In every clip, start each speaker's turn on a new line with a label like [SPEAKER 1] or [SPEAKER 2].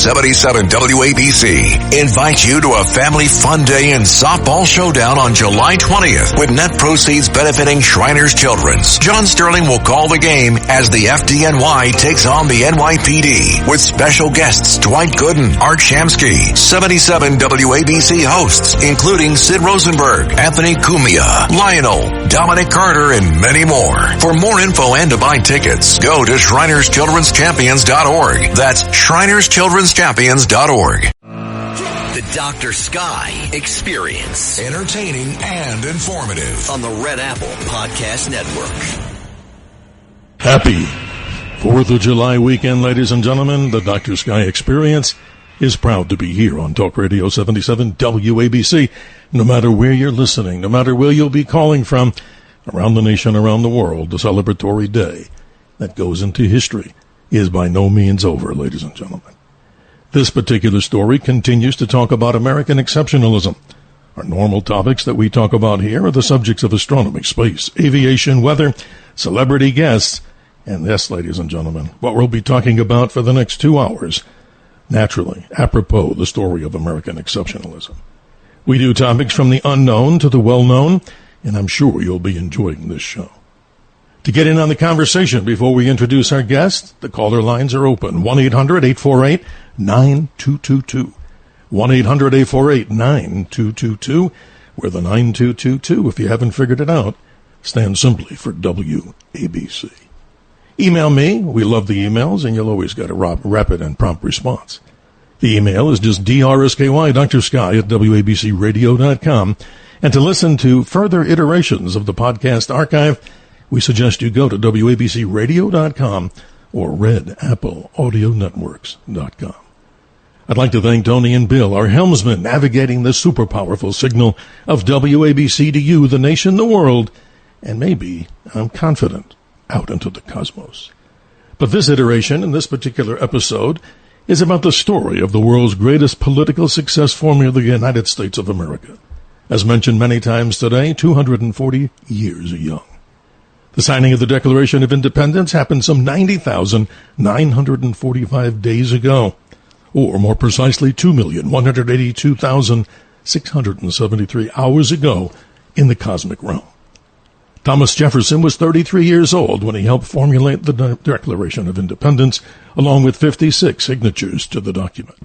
[SPEAKER 1] 77 WABC invites you to a family fun day and softball showdown on July 20th with net proceeds benefiting Shriners Children's. John Sterling will call the game as the FDNY takes on the NYPD with special guests Dwight Gooden, Art Shamsky, 77 WABC hosts including Sid Rosenberg, Anthony Cumia, Lionel, Dominic Carter, and many more. For more info and to buy tickets, go to ShrinersChildren'sChampions.org. That's ShrinersChildren'sChampions.org.
[SPEAKER 2] The Dr. Sky Experience.
[SPEAKER 1] Entertaining and informative.
[SPEAKER 2] On the Red Apple Podcast Network.
[SPEAKER 3] Happy 4th of July weekend, ladies and gentlemen. The Dr. Sky Experience is proud to be here on Talk Radio 77 WABC. No matter where you're listening, no matter where you'll be calling from, around the nation, around the world, the celebratory day that goes into history is by no means over, ladies and gentlemen. This particular story continues to talk about American exceptionalism. Our normal topics that we talk about here are the subjects of astronomy, space, aviation, weather, celebrity guests, and yes, ladies and gentlemen, what we'll be talking about for the next 2 hours, naturally, apropos the story of American exceptionalism. We do topics from the unknown to the well-known, and I'm sure you'll be enjoying this show. To get in on the conversation before we introduce our guest, the caller lines are open. 1-800-848-9222. 1-800-848-9222. Where the 9222, if you haven't figured it out, stands simply for WABC. Email me. We love the emails, and you'll always get a rapid and prompt response. The email is just DRSKY, Dr. Sky at WABCRadio.com. And to listen to further iterations of the podcast archive, we suggest you go to WABCRadio.com or RedAppleAudioNetworks.com. I'd like to thank Tony and Bill, our helmsmen, navigating the super powerful signal of WABC to you, the nation, the world, and maybe, I'm confident, out into the cosmos. But this iteration, in this particular episode, is about the story of the world's greatest political success formula, the United States of America. As mentioned many times today, 240 years young. The signing of the Declaration of Independence happened some 90,945 days ago, or more precisely 2,182,673 hours ago in the cosmic realm. Thomas Jefferson was 33 years old when he helped formulate the Declaration of Independence, along with 56 signatures to the document.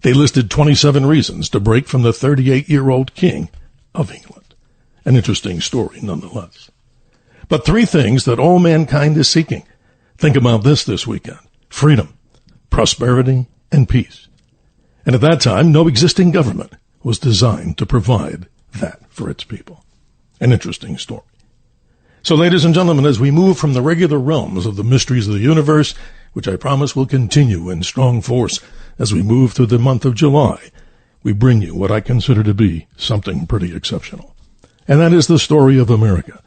[SPEAKER 3] They listed 27 reasons to break from the 38-year-old king of England. An interesting story, nonetheless. But 3 things that all mankind is seeking. Think about this weekend. Freedom, prosperity, and peace. And at that time, no existing government was designed to provide that for its people. An interesting story. So, ladies and gentlemen, as we move from the regular realms of the mysteries of the universe, which I promise will continue in strong force as we move through the month of July, we bring you what I consider to be something pretty exceptional. And that is the story of America.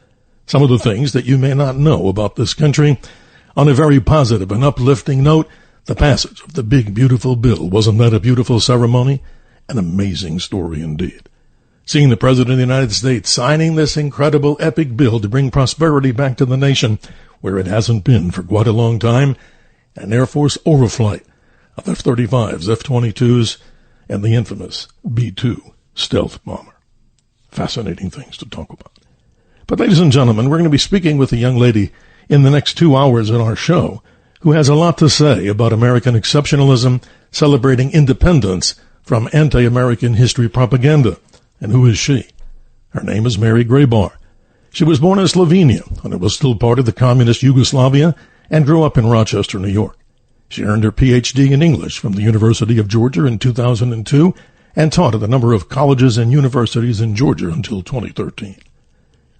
[SPEAKER 3] Some of the things that you may not know about this country. On a very positive and uplifting note, the passage of the big, beautiful bill. Wasn't that a beautiful ceremony? An amazing story indeed. Seeing the President of the United States signing this incredible, epic bill to bring prosperity back to the nation, where it hasn't been for quite a long time, an Air Force overflight of F-35s, F-22s, and the infamous B-2 stealth bomber. Fascinating things to talk about. But ladies and gentlemen, we're going to be speaking with a young lady in the next 2 hours in our show who has a lot to say about American exceptionalism, celebrating independence from anti-American history propaganda. And who is she? Her name is Mary Grabar. She was born in Slovenia when it was still part of the communist Yugoslavia and grew up in Rochester, New York. She earned her Ph.D. in English from the University of Georgia in 2002 and taught at a number of colleges and universities in Georgia until 2013.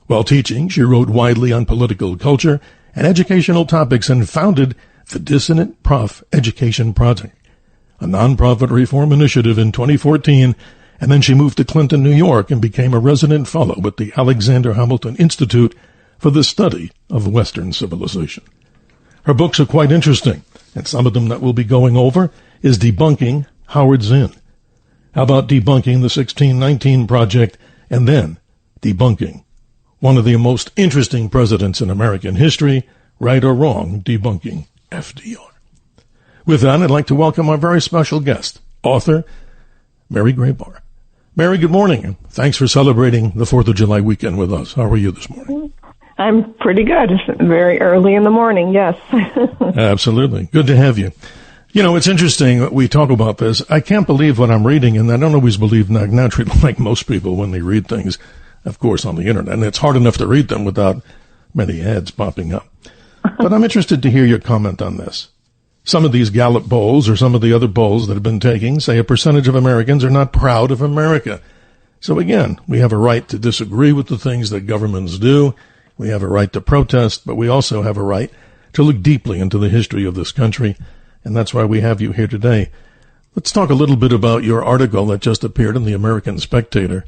[SPEAKER 3] While teaching, she wrote widely on political culture and educational topics and founded the Dissonant Prof Education Project, a nonprofit reform initiative in 2014, and then she moved to Clinton, New York, and became a resident fellow at the Alexander Hamilton Institute for the Study of Western Civilization. Her books are quite interesting, and some of them that we'll be going over is Debunking Howard Zinn. How about debunking the 1619 Project, and then debunking one of the most interesting presidents in American history, right or wrong, debunking FDR. With that, I'd like to welcome our very special guest, author Mary Grabar. Mary, good morning, and thanks for celebrating the 4th of July weekend with us. How are you this morning?
[SPEAKER 4] I'm pretty good. It's very early in the morning, yes.
[SPEAKER 3] Absolutely. Good to have you. You know, it's interesting, we talk about this. I can't believe what I'm reading, and I don't always believe naturally like most people when they read things, of course, on the internet. And it's hard enough to read them without many ads popping up. But I'm interested to hear your comment on this. Some of these Gallup polls or some of the other polls that have been taking say a percentage of Americans are not proud of America. So again, we have a right to disagree with the things that governments do. We have a right to protest, but we also have a right to look deeply into the history of this country. And that's why we have you here today. Let's talk a little bit about your article that just appeared in the American Spectator.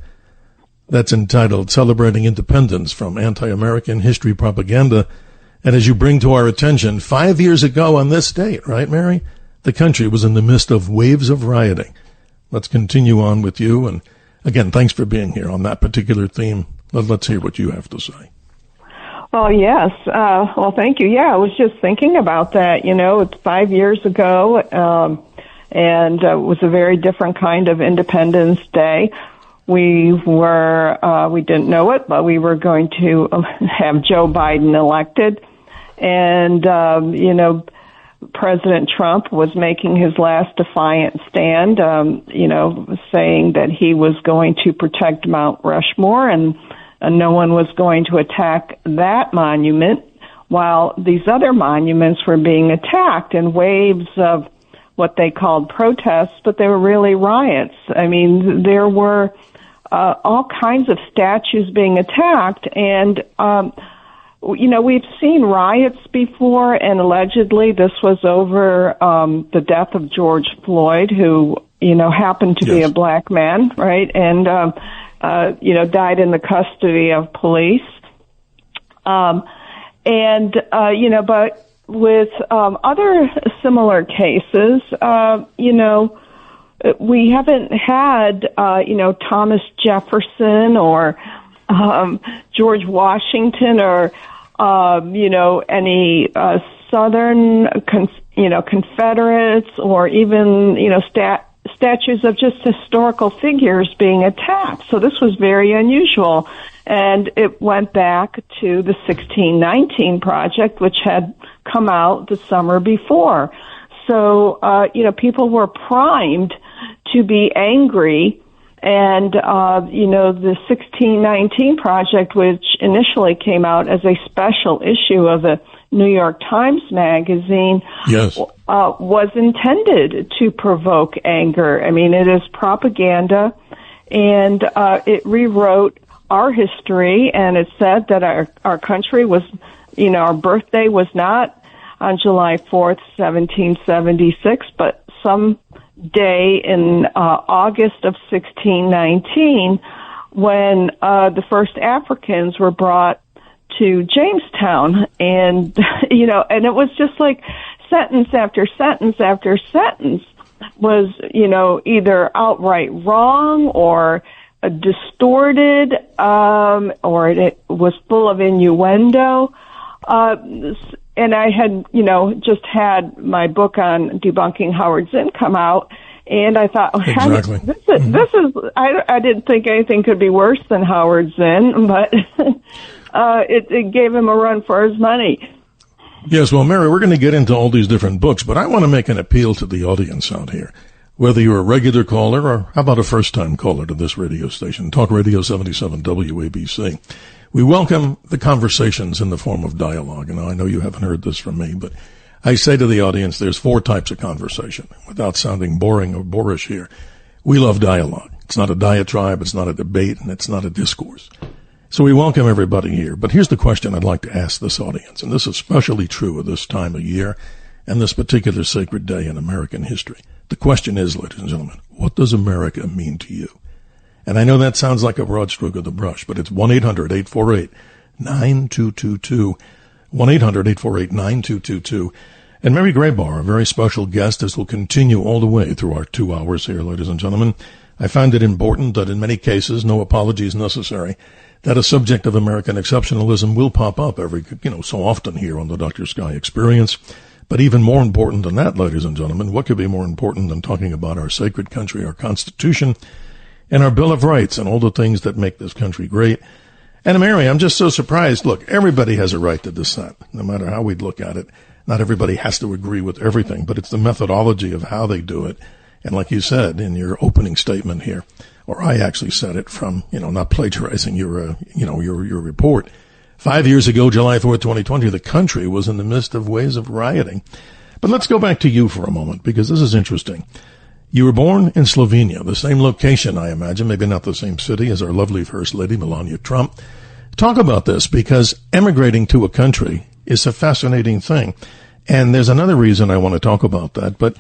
[SPEAKER 3] That's entitled Celebrating Independence from Anti-American History Propaganda. And as you bring to our attention, 5 years ago on this date, right, Mary? The country was in the midst of waves of rioting. Let's continue on with you. And again, thanks for being here on that particular theme. Let's hear what you have to say.
[SPEAKER 4] Well, yes. Well, thank you. Yeah, I was just thinking about that. You know, it's 5 years ago, and it was a very different kind of Independence Day. We didn't know it, but we were going to have Joe Biden elected. And, President Trump was making his last defiant stand, saying that he was going to protect Mount Rushmore and no one was going to attack that monument, while these other monuments were being attacked in waves of what they called protests, but they were really riots. I mean, there were all kinds of statues being attacked, and we've seen riots before, and allegedly this was over the death of George Floyd, who happened to be a black man, right? And died in the custody of police. But with other similar cases, we haven't had, Thomas Jefferson or George Washington or, any Southern, Confederates or even, statues of just historical figures being attacked. So this was very unusual. And it went back to the 1619 Project, which had come out the summer before. So, people were primed to be angry. And, the 1619 Project, which initially came out as a special issue of the New York Times Magazine, was intended to provoke anger. I mean, it is propaganda, and it rewrote our history, and it said that our country was, our birthday was not on July 4th, 1776, but some day in August of 1619 when the first Africans were brought to Jamestown, and and it was just like sentence after sentence after sentence was either outright wrong or distorted, or it was full of innuendo. And I had just had my book on debunking Howard Zinn come out, and I thought,
[SPEAKER 3] exactly.
[SPEAKER 4] This is I didn't think anything could be worse than Howard Zinn, but it gave him a run for his money.
[SPEAKER 3] Yes, well, Mary, we're going to get into all these different books, but I want to make an appeal to the audience out here. Whether you're a regular caller or how about a first-time caller to this radio station, Talk Radio 77 WABC. We welcome the conversations in the form of dialogue. And I know you haven't heard this from me, but I say to the audience, there's 4 types of conversation. Without sounding boring or boorish here, we love dialogue. It's not a diatribe, it's not a debate, and it's not a discourse. So we welcome everybody here. But here's the question I'd like to ask this audience, and this is especially true at this time of year and this particular sacred day in American history. The question is, ladies and gentlemen, what does America mean to you? And I know that sounds like a broad stroke of the brush, but it's 1-800-848-9222, 1-800-848-9222. And Mary Grabar, a very special guest, as will continue all the way through our 2 hours here, ladies and gentlemen. I find it important that in many cases, no apologies necessary, that a subject of American exceptionalism will pop up every, so often here on the Dr. Sky Experience. But even more important than that, ladies and gentlemen, what could be more important than talking about our sacred country, our Constitution, and our Bill of Rights, and all the things that make this country great? And Mary, I'm just so surprised. Look, everybody has a right to dissent, no matter how we'd look at it. Not everybody has to agree with everything, but it's the methodology of how they do it. And like you said in your opening statement here, or I actually said it from, not plagiarizing your report. 5 years ago, July 4th, 2020, the country was in the midst of waves of rioting. But let's go back to you for a moment, because this is interesting. You were born in Slovenia, the same location, I imagine, maybe not the same city as our lovely First Lady, Melania Trump. Talk about this, because emigrating to a country is a fascinating thing. And there's another reason I want to talk about that, but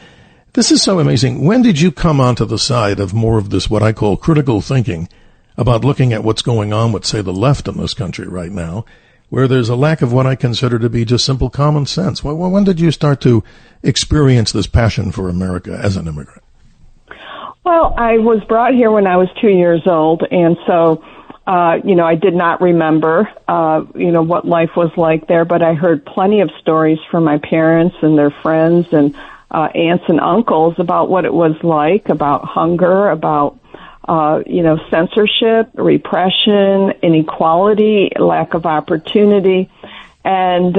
[SPEAKER 3] this is so amazing. When did you come onto the side of more of this, what I call critical thinking, about looking at what's going on with, say, the left in this country right now, where there's a lack of what I consider to be just simple common sense? When did you start to experience this passion for America as an immigrant?
[SPEAKER 4] Well, I was brought here when I was 2 years old, and so, I did not remember, what life was like there, but I heard plenty of stories from my parents and their friends and aunts and uncles about what it was like, about hunger, about censorship, repression, inequality, lack of opportunity. And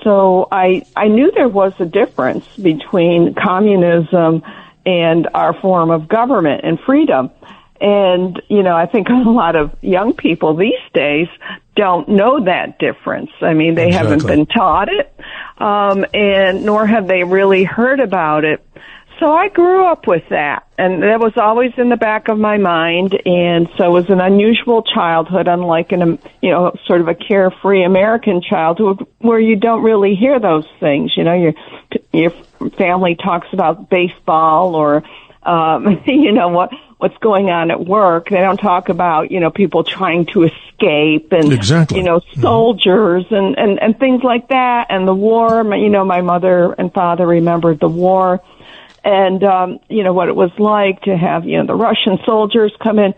[SPEAKER 4] so I knew there was a difference between communism and our form of government and freedom. And, I think a lot of young people these days don't know that difference. I mean, they haven't been taught it, and nor have they really heard about it. So I grew up with that, and that was always in the back of my mind, and so it was an unusual childhood, unlike sort of a carefree American childhood where you don't really hear those things. Your family talks about baseball or, what's going on at work. They don't talk about, people trying to escape and, soldiers and things like that, and the war. My mother and father remembered the war. And, what it was like to have, the Russian soldiers come in.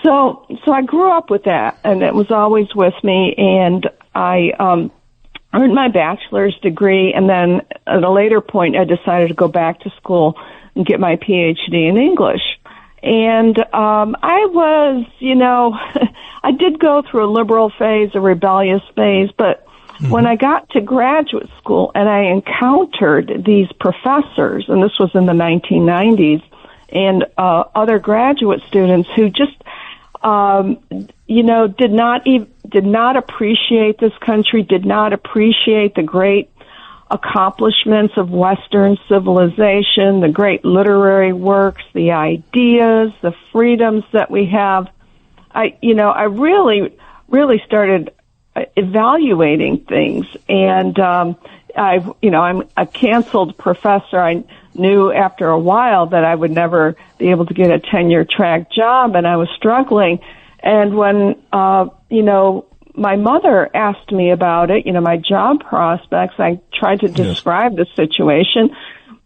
[SPEAKER 4] So I grew up with that, and it was always with me, and I, earned my bachelor's degree, and then at a later point I decided to go back to school and get my PhD in English. And, I was, I did go through a liberal phase, a rebellious phase, but when I got to graduate school and I encountered these professors, and this was in the 1990s, and other graduate students who just, did not appreciate this country, did not appreciate the great accomplishments of Western civilization, the great literary works, the ideas, the freedoms that we have. I really, really started evaluating things, and I'm a canceled professor. I knew after a while that I would never be able to get a tenure track job, and I was struggling. And when my mother asked me about it, my job prospects, I tried to describe the situation,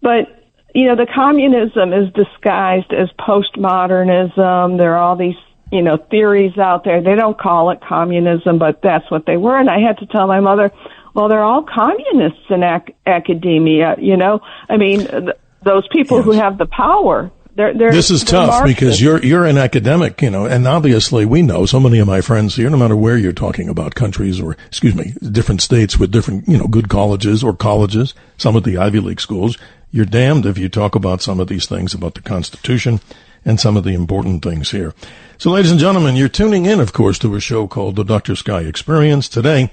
[SPEAKER 4] but the communism is disguised as postmodernism. There are all these theories out there. They don't call it communism, but that's what they were. And I had to tell my mother, well, they're all communists in academia, I mean, those people who have the power.
[SPEAKER 3] This is tough because you're an academic, and obviously we know so many of my friends here, no matter where you're talking about countries or, different states with different, good colleges or colleges, some of the Ivy League schools, you're damned if you talk about some of these things about the Constitution and some of the important things here. So, ladies and gentlemen, you're tuning in, of course, to a show called The Dr. Sky Experience. Today,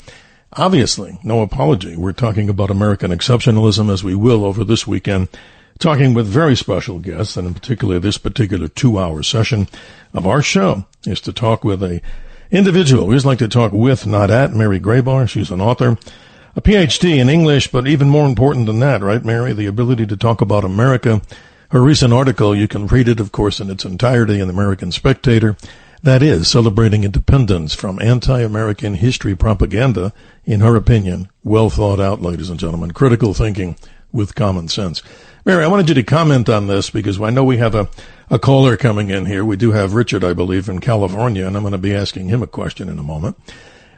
[SPEAKER 3] obviously, no apology, we're talking about American exceptionalism, as we will over this weekend, talking with very special guests, and in particular, this particular 2-hour session of our show is to talk with a individual. We just like to talk with, not at, Mary Grabar. She's an author, a PhD in English, but even more important than that, right, Mary? The ability to talk about America. Her recent article, you can read it, of course, in its entirety in the American Spectator. That is, celebrating independence from anti-American history propaganda, in her opinion, well thought out, ladies and gentlemen, critical thinking with common sense. Mary, I wanted you to comment on this because I know we have a caller coming in here. We do have Richard, I believe, in California, and I'm going to be asking him a question in a moment.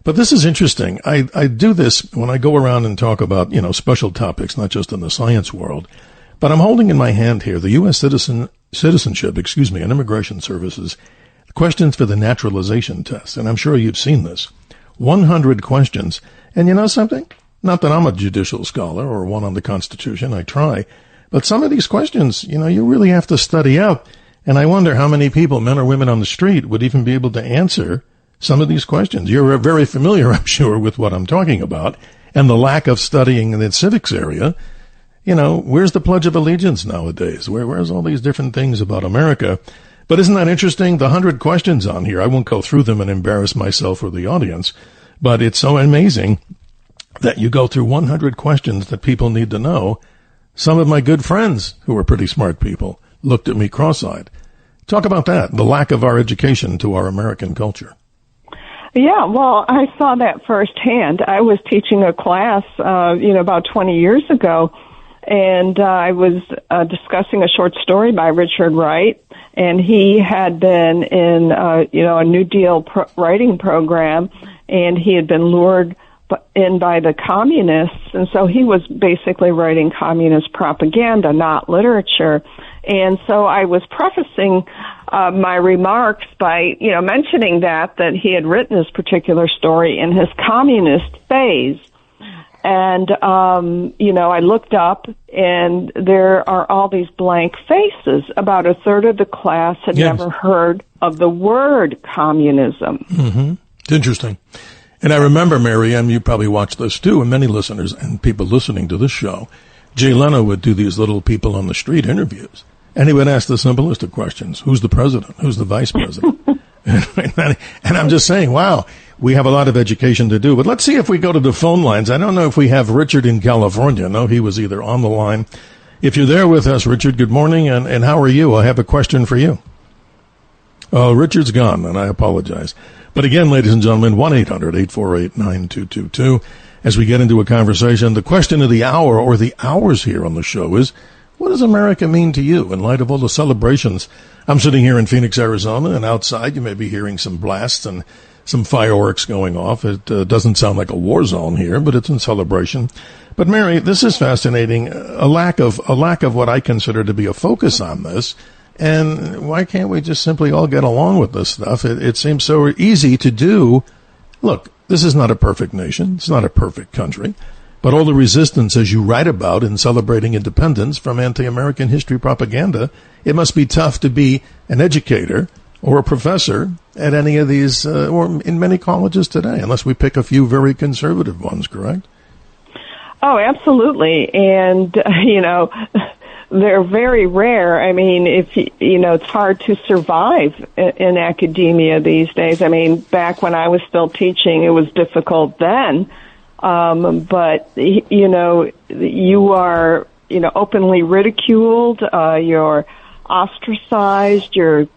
[SPEAKER 3] But this is interesting. I do this when I go around and talk about, special topics, not just in the science world. But I'm holding in my hand here the U.S. Citizenship and Immigration Services questions for the naturalization test. And I'm sure you've seen this. 100 questions. And you know something? Not that I'm a judicial scholar or one on the Constitution. I try. But some of these questions, you really have to study out. And I wonder how many people, men or women on the street, would even be able to answer some of these questions. You're very familiar, I'm sure, with what I'm talking about and the lack of studying in the civics area. Where's the Pledge of Allegiance nowadays? Where's all these different things about America? But isn't that interesting? The 100 questions on here, I won't go through them and embarrass myself or the audience, but it's so amazing that you go through 100 questions that people need to know. Some of my good friends, who are pretty smart people, looked at me cross-eyed. Talk about that, the lack of our education to our American culture.
[SPEAKER 4] Yeah, well, I saw that firsthand. I was teaching a class, about 20 years ago, and I was discussing a short story by Richard Wright, and he had been in, a New Deal writing program, and he had been lured in by the communists, and so he was basically writing communist propaganda, not literature. And so I was prefacing my remarks by, mentioning that he had written this particular story in his communist phase. And, I looked up, and there are all these blank faces. About a third of the class had never heard of the word communism.
[SPEAKER 3] Mm-hmm. It's interesting. And I remember, Mary, and you probably watched this too, and many listeners and people listening to this show, Jay Leno would do these little people on the street interviews. And he would ask the simplest of questions. Who's the president? Who's the vice president? And I'm just saying, wow, we have a lot of education to do. But let's see if we go to the phone lines. I don't know if we have Richard in California. No, he was either on the line. If you're there with us, Richard, good morning. And how are you? I have a question for you. Oh, Richard's gone, and I apologize. But again, ladies and gentlemen, 1-800-848-9222. As we get into a conversation, the question of the hour or the hours here on the show is, what does America mean to you in light of all the celebrations? I'm sitting here in Phoenix, Arizona, and outside you may be hearing some blasts and some fireworks going off. It doesn't sound like a war zone here, but it's in celebration. But Mary, this is fascinating. A lack of what I consider to be a focus on this. And why can't we just simply all get along with this stuff? It seems so easy to do. Look, this is not a perfect nation. It's not a perfect country. But all the resistance, as you write about in celebrating independence from anti-American history propaganda, it must be tough to be an educator or a professor at any of these, or in many colleges today, unless we pick a few very conservative ones, correct?
[SPEAKER 4] Oh, absolutely. And, they're very rare. I mean, it's hard to survive in academia these days. I mean, back when I was still teaching, it was difficult then. But, you are, openly ridiculed, you're ostracized, you're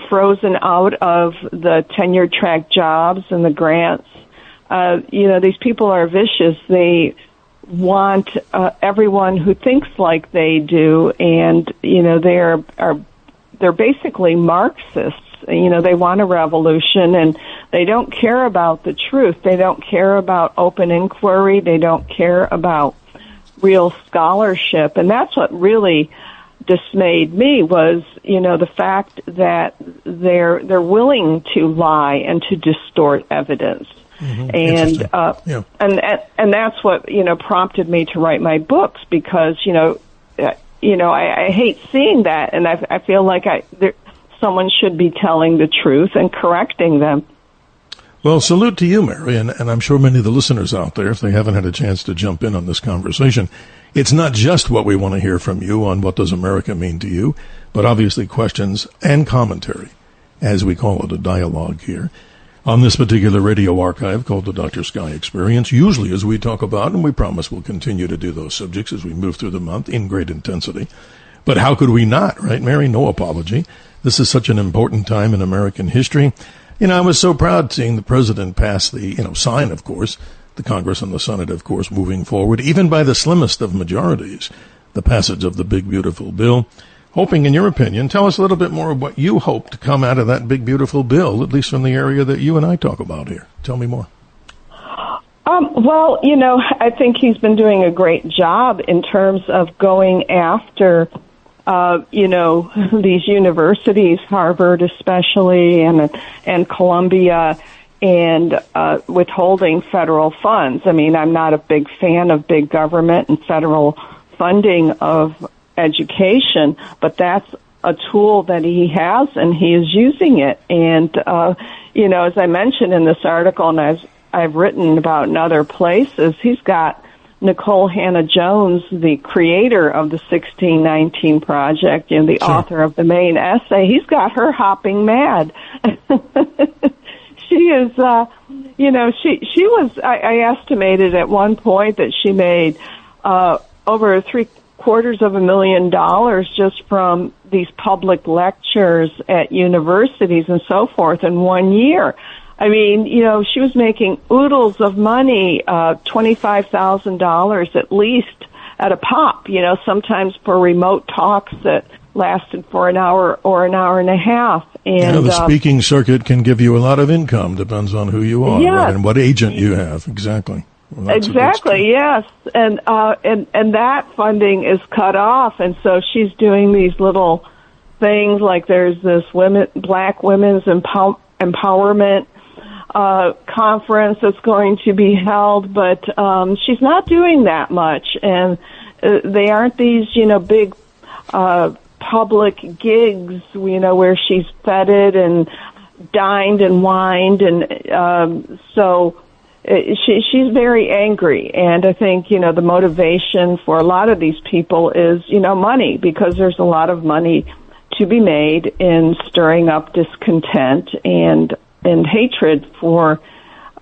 [SPEAKER 4] frozen out of the tenure track jobs and the grants. These people are vicious. They want everyone who thinks like they do, and they're basically Marxists. They want a revolution, and they don't care about the truth. They don't care about open inquiry. They don't care about real scholarship, and that's what really dismayed me was the fact that they're willing to lie and to distort evidence. Mm-hmm. And that's what prompted me to write my books, because I hate seeing that, and I feel like someone should be telling the truth and correcting them.
[SPEAKER 3] Well, salute to you, Mary, and I'm sure many of the listeners out there, if they haven't had a chance to jump in on this conversation, it's not just what we want to hear from you on what does America mean to you, but obviously questions and commentary, as we call it, a dialogue here, on this particular radio archive called the Dr. Sky Experience, usually as we talk about, and we promise we'll continue to do those subjects as we move through the month in great intensity. But how could we not, right, Mary? No apology. This is such an important time in American history. I was so proud seeing the president pass the, sign, of course, the Congress and the Senate, of course, moving forward, even by the slimmest of majorities, the passage of the big, beautiful bill hoping, in your opinion, tell us a little bit more of what you hope to come out of that big, beautiful bill, at least from the area that you and I talk about here. Tell me more.
[SPEAKER 4] Well, I think he's been doing a great job in terms of going after, these universities, Harvard especially, and Columbia, and withholding federal funds. I mean, I'm not a big fan of big government and federal funding of education, but that's a tool that he has, and he is using it. And, as I mentioned in this article, and I've written about in other places, he's got Nicole Hannah-Jones, the creator of the 1619 Project and the
[SPEAKER 3] Sure.
[SPEAKER 4] author of the main essay. He's got her hopping mad. She is, she was, I estimated at one point that she made over $750,000 just from these public lectures at universities and so forth in 1 year. I mean, she was making oodles of money, $25,000 at least at a pop, sometimes for remote talks that lasted for an hour or an hour and a half. And
[SPEAKER 3] the speaking circuit can give you a lot of income, depends on who you are,
[SPEAKER 4] yes.
[SPEAKER 3] right, and what agent you have. Exactly. Well,
[SPEAKER 4] exactly, yes. And that funding is cut off, and so she's doing these little things like there's this Black Women's Empowerment conference that's going to be held, but she's not doing that much, and they aren't these big public gigs where she's feted and dined and wined, and so she's very angry. And I think the motivation for a lot of these people is money, because there's a lot of money to be made in stirring up discontent and hatred for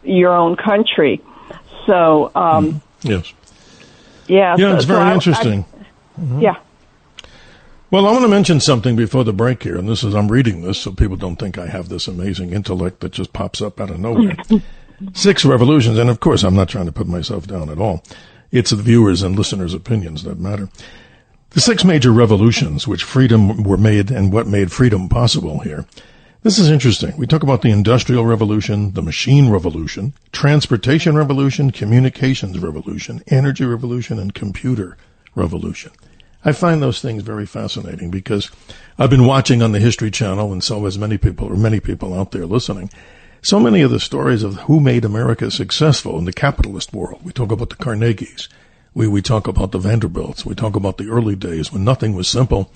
[SPEAKER 4] your own country. So,
[SPEAKER 3] yes.
[SPEAKER 4] Yeah.
[SPEAKER 3] Yeah, it's very interesting.
[SPEAKER 4] Yeah.
[SPEAKER 3] Well, I want to mention something before the break here, and I'm reading this so people don't think I have this amazing intellect that just pops up out of nowhere. 6 revolutions, and of course I'm not trying to put myself down at all. It's the viewers' and listeners' opinions that matter. The 6 major revolutions which freedom were made and what made freedom possible here. This is interesting. We talk about the Industrial Revolution, the Machine Revolution, Transportation Revolution, Communications Revolution, Energy Revolution, and Computer Revolution. I find those things very fascinating because I've been watching on the History Channel, and so has many people out there listening. So many of the stories of who made America successful in the capitalist world. We talk about the Carnegies. We talk about the Vanderbilts. We talk about the early days when nothing was simple.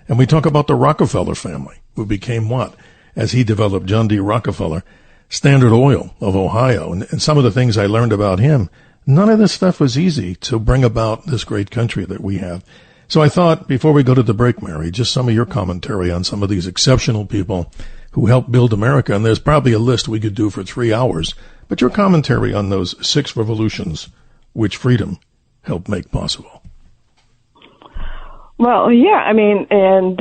[SPEAKER 3] And we talk about the Rockefeller family, who became what? As he developed John D. Rockefeller, Standard Oil of Ohio, and some of the things I learned about him. None of this stuff was easy to bring about this great country that we have. So I thought, before we go to the break, Mary, just some of your commentary on some of these exceptional people who helped build America. And there's probably a list we could do for 3 hours. But your commentary on those 6 revolutions which freedom helped make possible.
[SPEAKER 4] Well, yeah, I mean, and,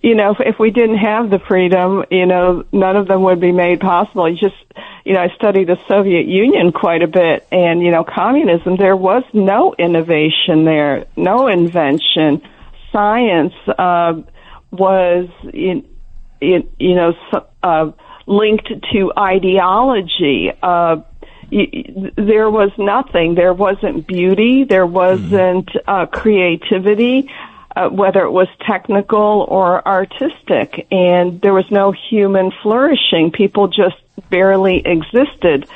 [SPEAKER 4] if we didn't have the freedom, none of them would be made possible. I studied the Soviet Union quite a bit, and, communism, there was no innovation there, no invention. Science was, linked to ideology. There was nothing. There wasn't beauty. There wasn't creativity, whether it was technical or artistic. And there was no human flourishing. People just barely existed.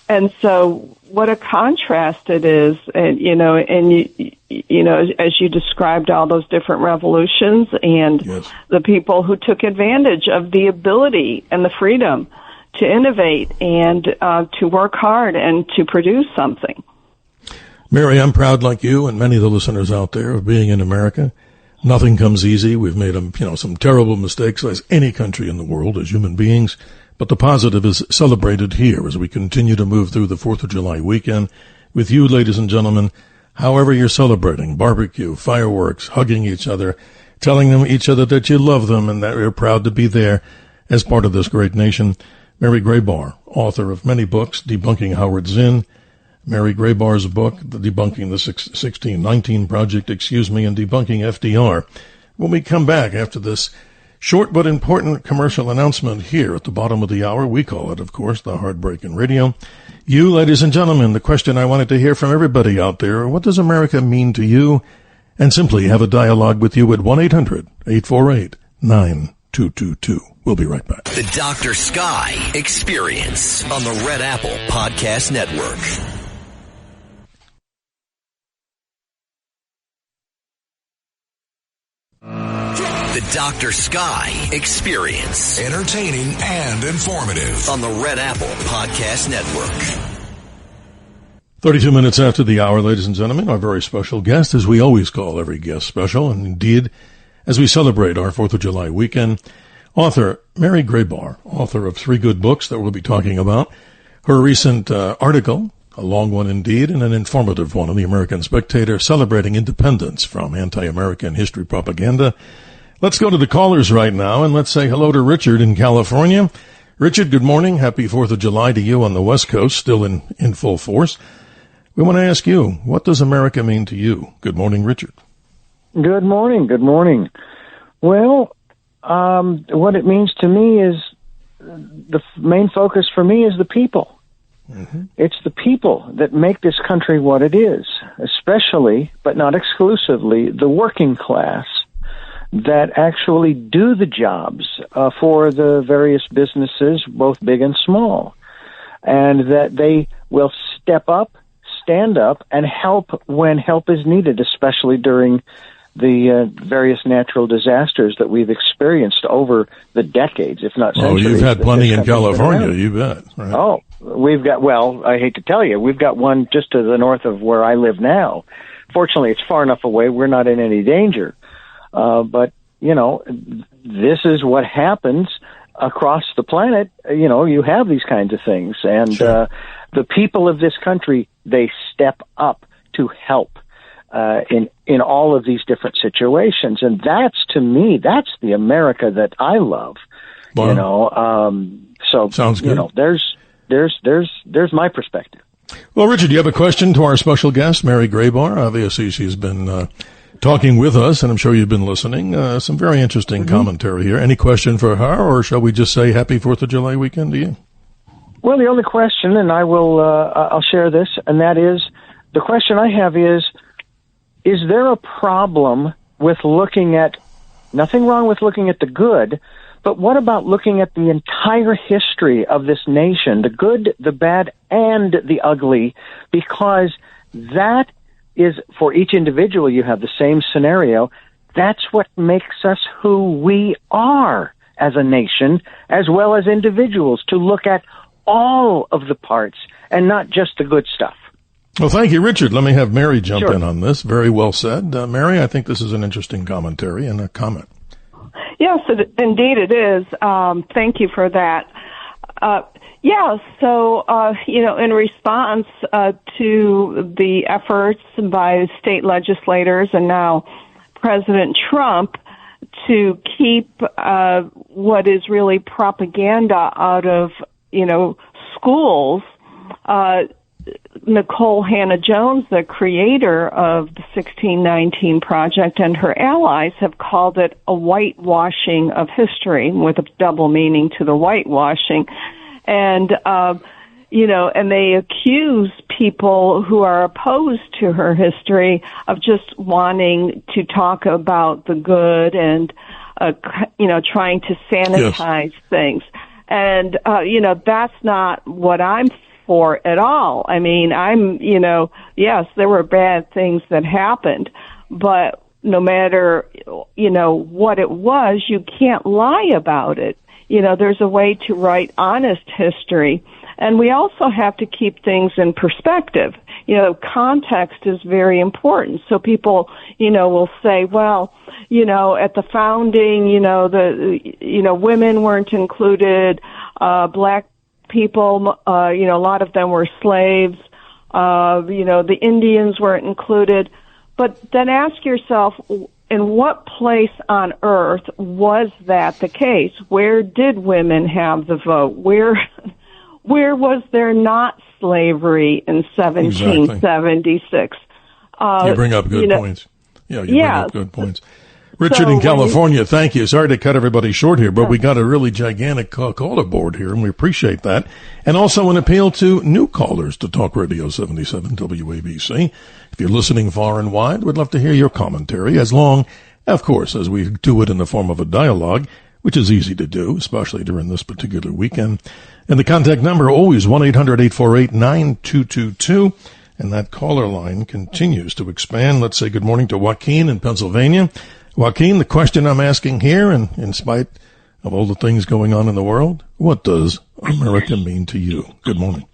[SPEAKER 4] And so what a contrast it is. And, as you described all those different revolutions and
[SPEAKER 3] yes.
[SPEAKER 4] the people who took advantage of the ability and the freedom to innovate and to work hard and to produce something.
[SPEAKER 3] Mary, I'm proud, like you and many of the listeners out there, of being in America. Nothing comes easy. We've made some terrible mistakes, as any country in the world, as human beings. But the positive is celebrated here as we continue to move through the 4th of July weekend with you, ladies and gentlemen, however you're celebrating, barbecue, fireworks, hugging each other, telling each other that you love them and that you're proud to be there as part of this great nation. Mary Grabar, author of many books, Debunking Howard Zinn, Mary Grabar's book, Debunking the 1619 Project, and Debunking FDR. When we come back after this short but important commercial announcement here at the bottom of the hour, we call it, of course, the Heartbreaking Radio. You, ladies and gentlemen, the question I wanted to hear from everybody out there, what does America mean to you? And simply have a dialogue with you at 1-800-848-9222. We'll be right back.
[SPEAKER 2] The Dr. Sky Experience on the Red Apple Podcast Network. The Dr. Sky Experience.
[SPEAKER 1] Entertaining and informative.
[SPEAKER 2] On the Red Apple Podcast Network.
[SPEAKER 3] 32 minutes after the hour, ladies and gentlemen, our very special guest, as we always call every guest special, and indeed, as we celebrate our 4th of July weekend, author Mary Grabar, author of 3 good books that we'll be talking about. Her recent article, a long one indeed, and an informative one in the American Spectator, celebrating independence from anti-American history propaganda. Let's go to the callers right now, and let's say hello to Richard in California. Richard, good morning. Happy 4th of July to you on the West Coast, still in full force. We want to ask you, what does America mean to you? Good morning, Richard.
[SPEAKER 5] Good morning. Good morning. Well, what it means to me is the main focus for me is the people. Mm-hmm. It's the people that make this country what it is, especially, but not exclusively, the working class that actually do the jobs for the various businesses, both big and small, and that they will step up, stand up, and help when help is needed, especially during the various natural disasters that we've experienced over the decades, if not centuries.
[SPEAKER 3] Oh, you've had plenty in California, you bet. Right.
[SPEAKER 5] Oh, we've got, well, I hate to tell you, we've got one just to the north of where I live now. Fortunately, it's far enough away, we're not in any danger. But, you know, this is what happens across the planet. You know, you have these kinds of things. And sure. The people of this country, they step up to help in all of these different situations. And that's, to me, that's the America that I love. Wow. You know, so,
[SPEAKER 3] sounds good.
[SPEAKER 5] You know, there's my perspective.
[SPEAKER 3] Well, Richard, do you have a question to our special guest, Mary Grabar? Obviously, she's been talking with us, and I'm sure you've been listening. Some very interesting commentary here. Any question for her, or shall we just say happy 4th of July weekend to you?
[SPEAKER 5] Well, the only question, and I'll share this, and that is, the question I have is there a problem with looking at, nothing wrong with looking at the good, but what about looking at the entire history of this nation, the good, the bad, and the ugly, because that is, for each individual, you have the same scenario. That's what makes us who we are as a nation, as well as individuals, to look at all of the parts and not just the good stuff.
[SPEAKER 3] Well, thank you, Richard. Let me have Mary jump
[SPEAKER 5] Sure.
[SPEAKER 3] in on this. Very well said. Mary, I think this is an interesting commentary and a comment.
[SPEAKER 4] Yes, indeed it is. Thank you for that. In response to the efforts by state legislators and now President Trump to keep what is really propaganda out of, schools, Nicole Hannah-Jones, the creator of the 1619 Project, and her allies have called it a whitewashing of history, with a double meaning to the whitewashing. And, and they accuse people who are opposed to her history of just wanting to talk about the good and, trying to sanitize things. And, that's not what I'm for at all. I mean, yes, there were bad things that happened, but no matter, what it was, you can't lie about it. There's a way to write honest history. And we also have to keep things in perspective. Context is very important. So people, will say, well, at the founding, women weren't included, black people, a lot of them were slaves, the Indians weren't included. But then ask yourself, in what place on earth was that the case? Where did women have the vote? Where was there not slavery in 1776.
[SPEAKER 3] You bring up good points. Yeah, you bring up good points. Richard in California, thank you. Sorry to cut everybody short here, but we got a really gigantic caller board here, and we appreciate that. And also an appeal to new callers to Talk Radio 77 WABC. If you're listening far and wide, we'd love to hear your commentary, as long, of course, as we do it in the form of a dialogue, which is easy to do, especially during this particular weekend. And the contact number, always 1-800-848-9222. And that caller line continues to expand. Let's say good morning to Joaquin in Pennsylvania. Joaquin, the question I'm asking here, and in spite of all the things going on in the world, what does America mean to you? Good morning.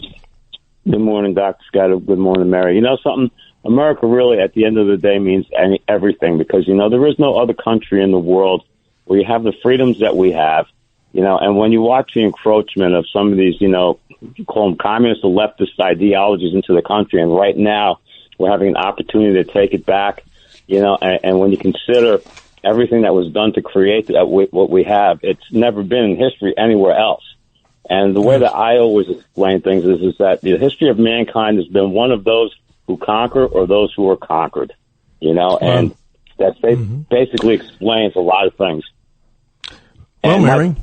[SPEAKER 6] Good morning, Dr. Scott. Good morning, Mary. You know something? America really, at the end of the day, means everything, because, there is no other country in the world where you have the freedoms that we have, and when you watch the encroachment of some of these, you call them communist or leftist ideologies into the country, and right now we're having an opportunity to take it back, and when you consider everything that was done to create what we have, it's never been in history anywhere else. And the way that I always explain things is that the history of mankind has been one of those who conquer or those who are conquered, and that basically explains a lot of things.
[SPEAKER 3] Well, Mary,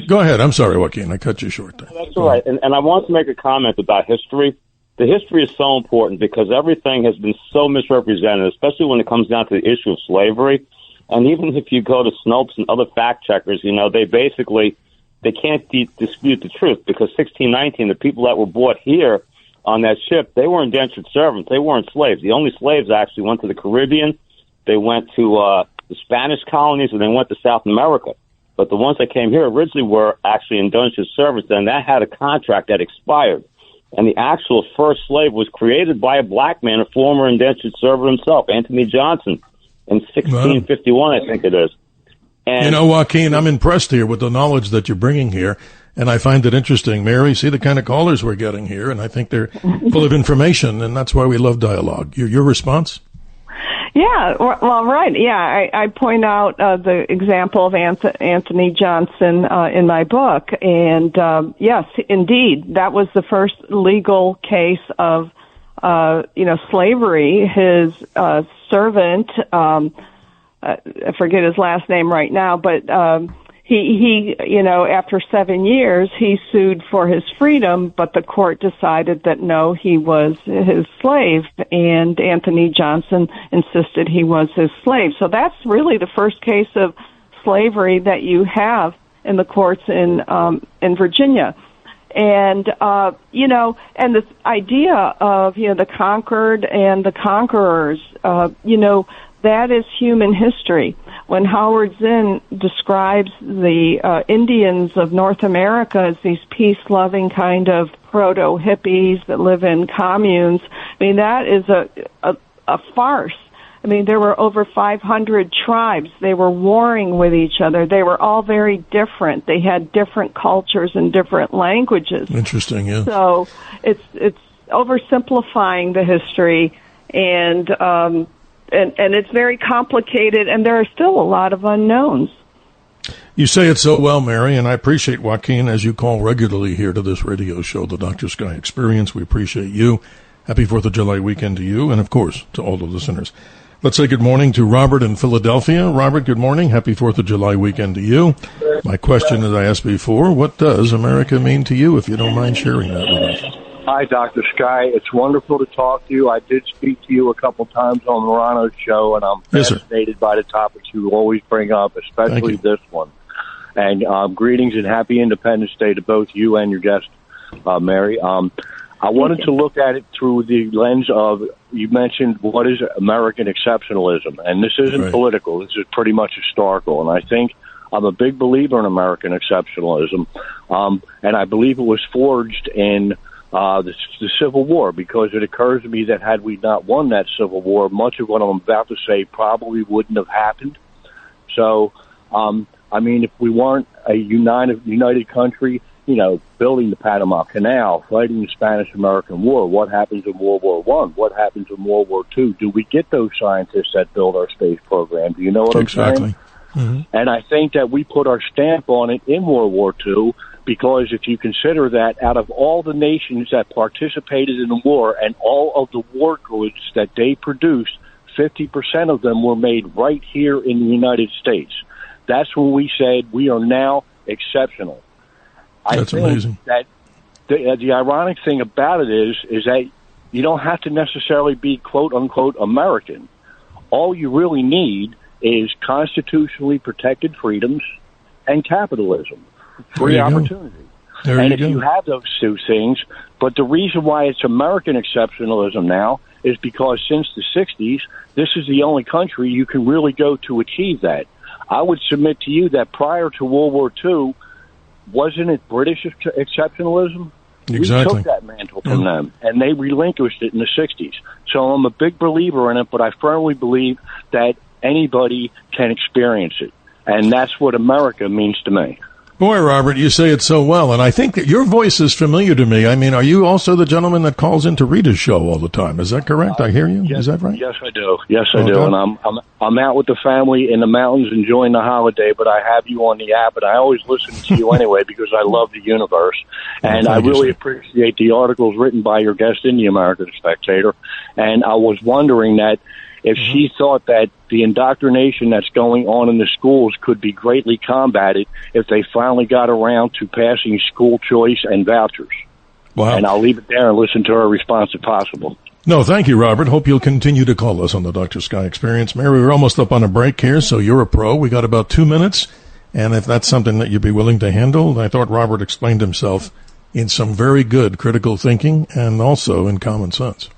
[SPEAKER 3] go ahead. I'm sorry, Joaquin. I cut you short there.
[SPEAKER 6] That's all right. And I want to make a comment about history. The history is so important because everything has been so misrepresented, especially when it comes down to the issue of slavery. And even if you go to Snopes and other fact checkers, they can't dispute the truth, because 1619, the people that were brought here on that ship, they were indentured servants. They weren't slaves. The only slaves actually went to the Caribbean. They went to the Spanish colonies, and they went to South America. But the ones that came here originally were actually indentured servants, and that had a contract that expired. And the actual first slave was created by a black man, a former indentured servant himself, Anthony Johnson, in 1651, I think it is. And
[SPEAKER 3] Joaquin, I'm impressed here with the knowledge that you're bringing here, and I find it interesting. Mary, see the kind of callers we're getting here, and I think they're full of information, and that's why we love dialogue. Your response?
[SPEAKER 4] Yeah, well, right. Yeah, I point out the example of Anthony Johnson in my book, and yes, indeed, that was the first legal case of slavery. His servant, I forget his last name right now, but he after 7 years, he sued for his freedom, but the court decided that no, he was his slave, and Anthony Johnson insisted he was his slave. So that's really the first case of slavery that you have in the courts in Virginia. And, and this idea of, the conquered and the conquerors, that is human history. When Howard Zinn describes the Indians of North America as these peace-loving kind of proto-hippies that live in communes, that is a farce. There were over 500 tribes. They were warring with each other. They were all very different. They had different cultures and different languages.
[SPEAKER 3] Interesting, yeah.
[SPEAKER 4] So it's oversimplifying the history, and it's very complicated, and there are still a lot of unknowns.
[SPEAKER 3] You say it so well, Mary, and I appreciate, Joaquin, as you call regularly here to this radio show, the Dr. Sky Experience. We appreciate you. Happy 4th of July weekend to you, and, of course, to all the listeners. Let's say good morning to Robert in Philadelphia. Robert, good morning. Happy 4th of July weekend to you. My question, as I asked before, what does America mean to you, if you don't mind sharing that with us?
[SPEAKER 7] Hi, Dr. Sky. It's wonderful to talk to you. I did speak to you a couple times on Morano's show, and I'm fascinated by the topics you always bring up, especially this one. And greetings and happy Independence Day to both you and your guest, Mary. I wanted to look at it through the lens of, you mentioned, what is American exceptionalism? And this isn't political. This is pretty much historical. And I think I'm a big believer in American exceptionalism. And I believe it was forged in the Civil War, because it occurs to me that had we not won that Civil War, much of what I'm about to say probably wouldn't have happened. So, if we weren't a united country, building the Panama Canal, fighting the Spanish-American War, what happens in World War I? What happens in World War II? Do we get those scientists that build our space program? Do you know what I'm saying? Mm-hmm. And I think that we put our stamp on it in World War II because if you consider that out of all the nations that participated in the war and all of the war goods that they produced, 50% of them were made right here in the United States. That's when we said we are now exceptional.
[SPEAKER 3] That's amazing.
[SPEAKER 7] That the ironic thing about it is that you don't have to necessarily be quote unquote American. All you really need is constitutionally protected freedoms and capitalism, free opportunity. And if you have those two things, but the reason why it's American exceptionalism now is because since the 60s, this is the only country you can really go to achieve that. I would submit to you that prior to World War II, wasn't it British exceptionalism?
[SPEAKER 3] Exactly.
[SPEAKER 7] We took that mantle from them, and they relinquished it in the 60s. So I'm a big believer in it, but I firmly believe that anybody can experience it, and that's what America means to me.
[SPEAKER 3] Boy, Robert, you say it so well, and I think that your voice is familiar to me. I mean, are you also the gentleman that calls into Rita's show all the time? Is that correct? I hear you.
[SPEAKER 7] Yes,
[SPEAKER 3] is that right?
[SPEAKER 7] Yes, I do. Yes, I do. And I'm out with the family in the mountains enjoying the holiday, but I have you on the app, and I always listen to you anyway because I love the universe. And I really appreciate the articles written by your guest in the American Spectator. And I was wondering that if she thought that the indoctrination that's going on in the schools could be greatly combated if they finally got around to passing school choice and vouchers.
[SPEAKER 3] Wow.
[SPEAKER 7] And I'll leave it there and listen to her response if possible.
[SPEAKER 3] No, thank you, Robert. Hope you'll continue to call us on the Dr. Sky Experience. Mary, we're almost up on a break here, so you're a pro. We got about 2 minutes, and if that's something that you'd be willing to handle, I thought Robert explained himself in some very good critical thinking and also in common sense.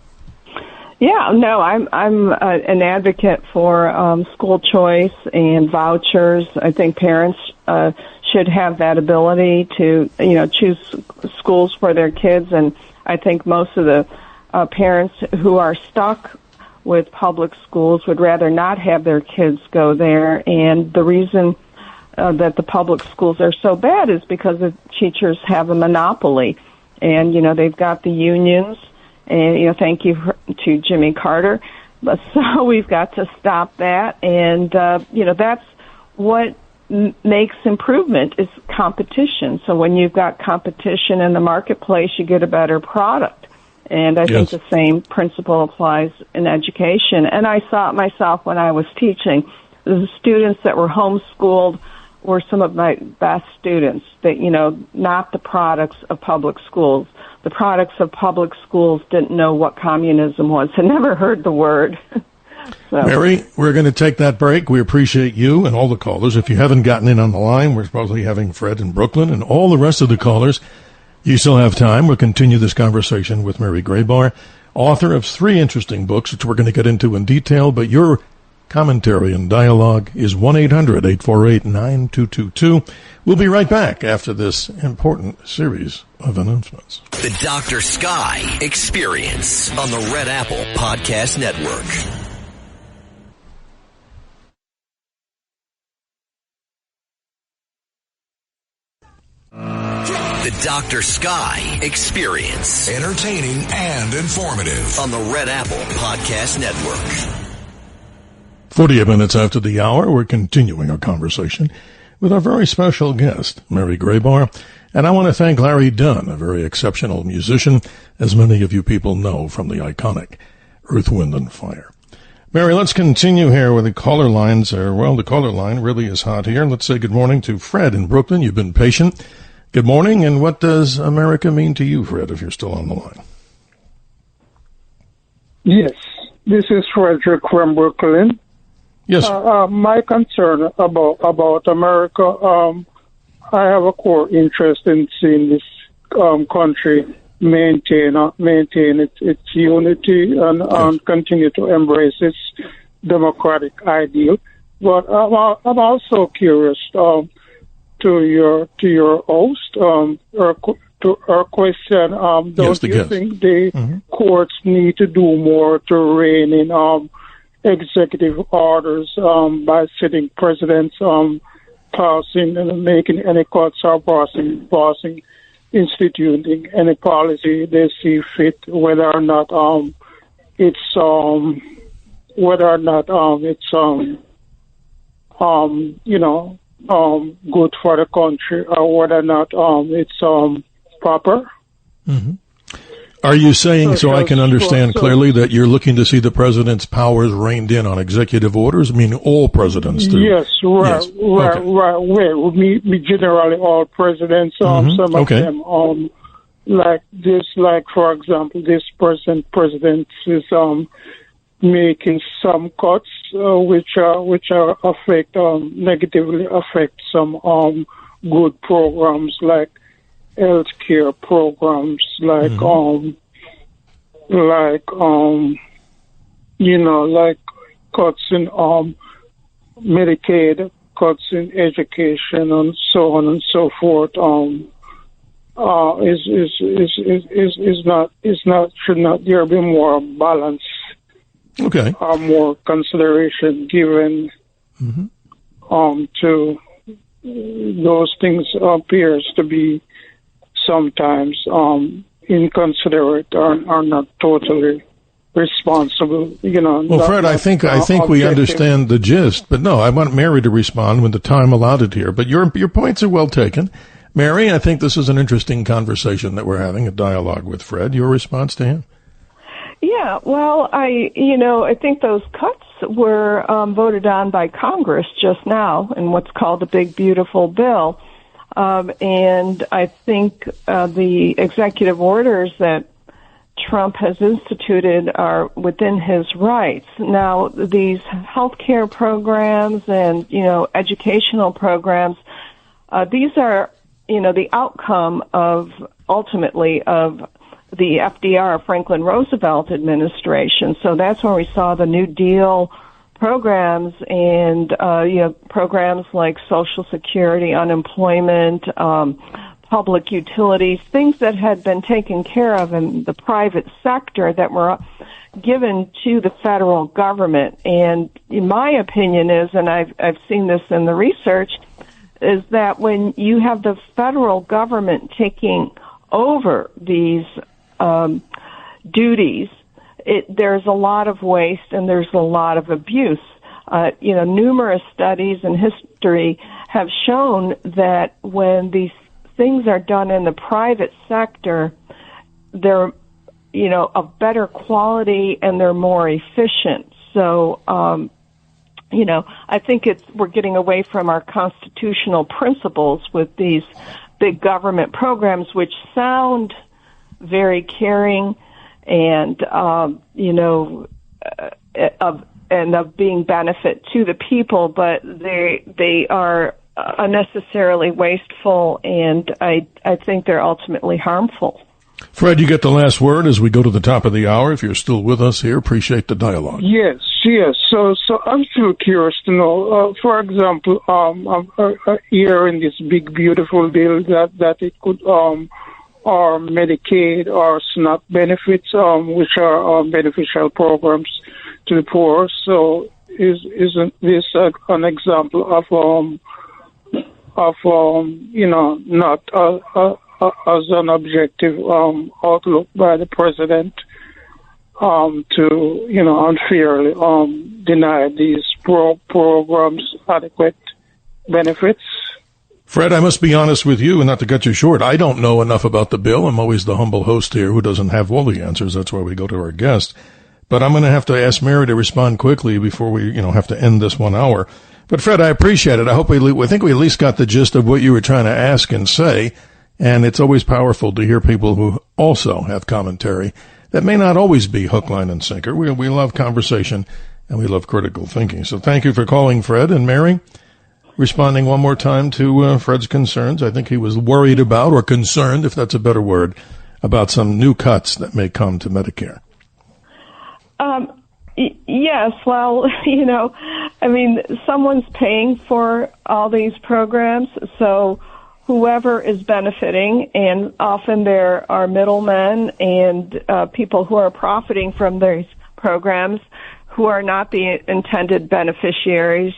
[SPEAKER 4] Yeah, no, I'm an advocate for school choice and vouchers. I think parents should have that ability to, choose schools for their kids. And I think most of the parents who are stuck with public schools would rather not have their kids go there. And the reason that the public schools are so bad is because the teachers have a monopoly. And, they've got the unions. And, thank you to Jimmy Carter. So we've got to stop that. And, that's what makes improvement is competition. So when you've got competition in the marketplace, you get a better product. And I think the same principle applies in education. And I saw it myself when I was teaching. The students that were homeschooled were some of my best students that, not the products of public schools. The products of public schools didn't know what communism was. Had never heard the word. So.
[SPEAKER 3] Mary, we're going to take that break. We appreciate you and all the callers. If you haven't gotten in on the line, we're probably having Fred in Brooklyn and all the rest of the callers. You still have time. We'll continue this conversation with Mary Grabar, author of 3 interesting books, which we're going to get into in detail, but your commentary and dialogue is 1-800-848-9222. We'll be right back after this important series of announcements.
[SPEAKER 2] The Dr. Sky Experience on the Red Apple Podcast Network. The Dr. Sky Experience.
[SPEAKER 1] Entertaining and informative.
[SPEAKER 2] On the Red Apple Podcast Network.
[SPEAKER 3] 48 minutes after the hour, we're continuing our conversation with our very special guest, Mary Grabar. And I want to thank Larry Dunn, a very exceptional musician, as many of you people know from the iconic Earth, Wind, and Fire. Mary, let's continue here with the caller lines. The caller line really is hot here. Let's say good morning to Fred in Brooklyn. You've been patient. Good morning, and what does America mean to you, Fred, if you're still on the line?
[SPEAKER 8] Yes, this is Frederick from Brooklyn.
[SPEAKER 3] Yes.
[SPEAKER 8] My concern about America, I have a core interest in seeing this country maintain its unity and continue to embrace its democratic ideal. But I'm also curious to your host, to our question. Don't you think the courts need to do more to rein in executive orders by sitting presidents passing and making any cuts or passing instituting any policy they see fit, whether or not it's good for the country or whether or not it's proper.
[SPEAKER 3] Mm-hmm. Are you saying, so I can understand clearly, that you're looking to see the president's powers reined in on executive orders? I mean, all presidents do.
[SPEAKER 8] Yes, right,
[SPEAKER 3] yes.
[SPEAKER 8] right,
[SPEAKER 3] okay.
[SPEAKER 8] right. Well, me generally all presidents, some of them, like this, like for example, this president is making some cuts which affect negatively affect some good programs like healthcare programs, like like cuts in Medicaid, cuts in education, and so on and so forth. Should not there be more balance?
[SPEAKER 3] Okay.
[SPEAKER 8] More consideration given to those things appears to be sometimes inconsiderate or are not totally responsible.
[SPEAKER 3] Well, Fred, I think we understand the gist, but no, I want Mary to respond when the time allotted here. But your points are well taken. Mary, I think this is an interesting conversation that we're having, a dialogue with Fred. Your response to him?
[SPEAKER 4] Yeah, well, I think those cuts were voted on by Congress just now in what's called the Big Beautiful Bill. And I think the executive orders that Trump has instituted are within his rights. Now, these healthcare programs and, educational programs, these are, the outcome of, ultimately, of the FDR, Franklin Roosevelt administration. So that's where we saw the New Deal programs and, programs like Social Security, unemployment, public utilities, things that had been taken care of in the private sector that were given to the federal government. And in my opinion is, and I've seen this in the research, is that when you have the federal government taking over these duties, there's a lot of waste and there's a lot of abuse. Numerous studies in history have shown that when these things are done in the private sector, they're, of better quality and they're more efficient. So, I think we're getting away from our constitutional principles with these big government programs, which sound very caring and, of being benefit to the people, but they are unnecessarily wasteful, and I think they're ultimately harmful.
[SPEAKER 3] Fred, you get the last word as we go to the top of the hour. If you're still with us here, appreciate the dialogue.
[SPEAKER 8] Yes. So I'm still curious to know, for example, here in this big, beautiful bill that it could, or Medicaid or SNAP benefits, which are beneficial programs to the poor. So isn't this an example of not as an objective outlook by the president to unfairly deny these programs adequate benefits?
[SPEAKER 3] Fred, I must be honest with you, and not to cut you short, I don't know enough about the bill. I'm always the humble host here who doesn't have all the answers. That's why we go to our guest. But I'm going to have to ask Mary to respond quickly before we, have to end this 1 hour. But Fred, I appreciate it. I think we at least got the gist of what you were trying to ask and say. And it's always powerful to hear people who also have commentary that may not always be hook, line, and sinker. We love conversation and we love critical thinking. So thank you for calling, Fred. And Mary, responding one more time to Fred's concerns. I think he was worried about, or concerned, if that's a better word, about some new cuts that may come to Medicare.
[SPEAKER 4] Yes, well, someone's paying for all these programs, so whoever is benefiting, and often there are middlemen and people who are profiting from these programs who are not the intended beneficiaries,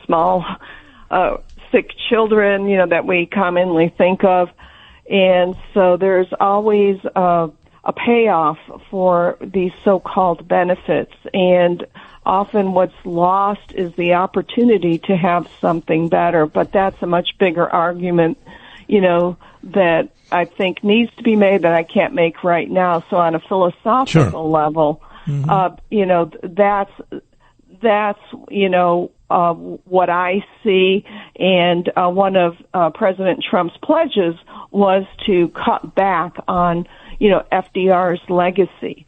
[SPEAKER 4] small sick children, that we commonly think of. And so there's always a a payoff for these so-called benefits. And often what's lost is the opportunity to have something better. But that's a much bigger argument, that I think needs to be made that I can't make right now. So on a philosophical level, that's what I see. And one of President Trump's pledges was to cut back on, FDR's legacy.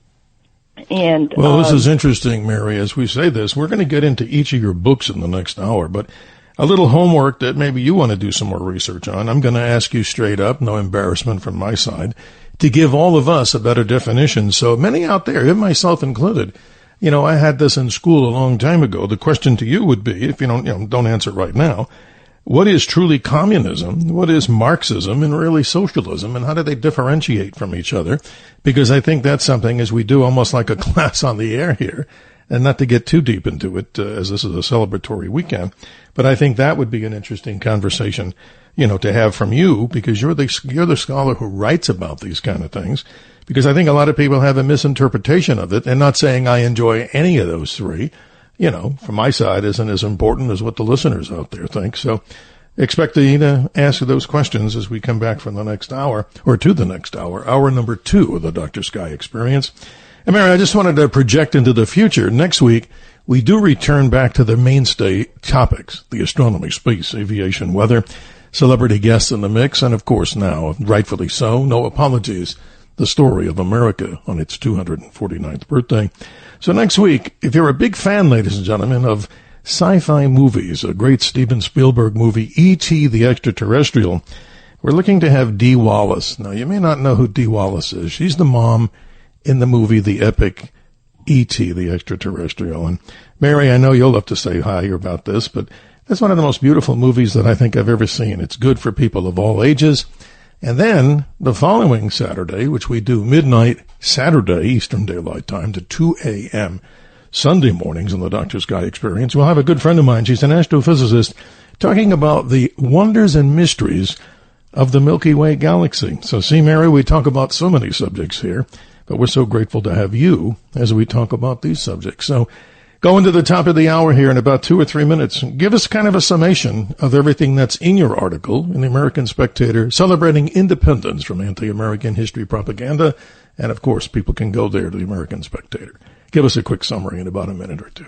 [SPEAKER 4] And
[SPEAKER 3] well, this is interesting, Mary. As we say this, we're going to get into each of your books in the next hour, but a little homework that maybe you want to do some more research on. I'm going to ask you straight up, no embarrassment from my side, to give all of us a better definition. So many out there, even myself included, I had this in school a long time ago. The question to you would be, if you don't answer it right now, what is truly communism? What is Marxism and really socialism? And how do they differentiate from each other? Because I think that's something, as we do almost like a class on the air here, and not to get too deep into it, as this is a celebratory weekend, but I think that would be an interesting conversation, to have from you, because you're the scholar who writes about these kind of things. Because I think a lot of people have a misinterpretation of it, and not saying I enjoy any of those three, from my side isn't as important as what the listeners out there think. So expect to ask those questions as we come back from the next hour, or to the next hour number 2 of the Dr. Sky Experience. And Mary, I just wanted to project into the future. Next week, we do return back to the mainstay topics, the astronomy, space, aviation, weather, celebrity guests in the mix, and of course now, rightfully so, no apologies, the story of America on its 249th birthday. So next week, if you're a big fan, ladies and gentlemen, of sci-fi movies, a great Steven Spielberg movie, E.T. the Extraterrestrial, we're looking to have Dee Wallace. Now, you may not know who Dee Wallace is. She's the mom in the movie, the epic E.T. the Extraterrestrial. And Mary, I know you'll love to say hi about this, but that's one of the most beautiful movies that I think I've ever seen. It's good for people of all ages. And then the following Saturday, which we do midnight Saturday, Eastern Daylight Time, to 2 a.m. Sunday mornings on the Dr. Sky Experience, we'll have a good friend of mine. She's an astrophysicist talking about the wonders and mysteries of the Milky Way galaxy. So see, Mary, we talk about so many subjects here, but we're so grateful to have you as we talk about these subjects. So going to the top of the hour here in about 2 or 3 minutes. Give us kind of a summation of everything that's in your article in the American Spectator, celebrating independence from anti-American history propaganda. And, of course, people can go there to the American Spectator. Give us a quick summary in about a minute or two.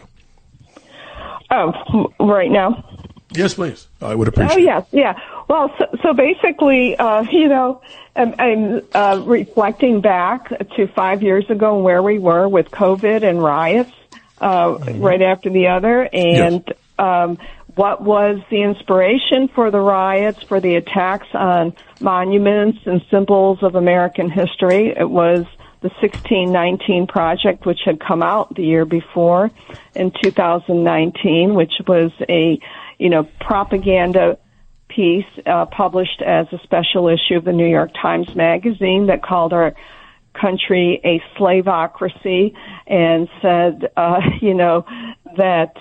[SPEAKER 4] Oh, right now?
[SPEAKER 3] Yes, please. I would appreciate it.
[SPEAKER 4] Oh, yes, yeah. Well, so basically, I'm reflecting back to 5 years ago where we were with COVID and riots. Right after the other, and yes. What was the inspiration for the riots, for the attacks on monuments and symbols of American history? It was the 1619 Project, which had come out the year before in 2019, which was a, propaganda piece published as a special issue of the New York Times Magazine that called our country a slaveocracy, and said, that,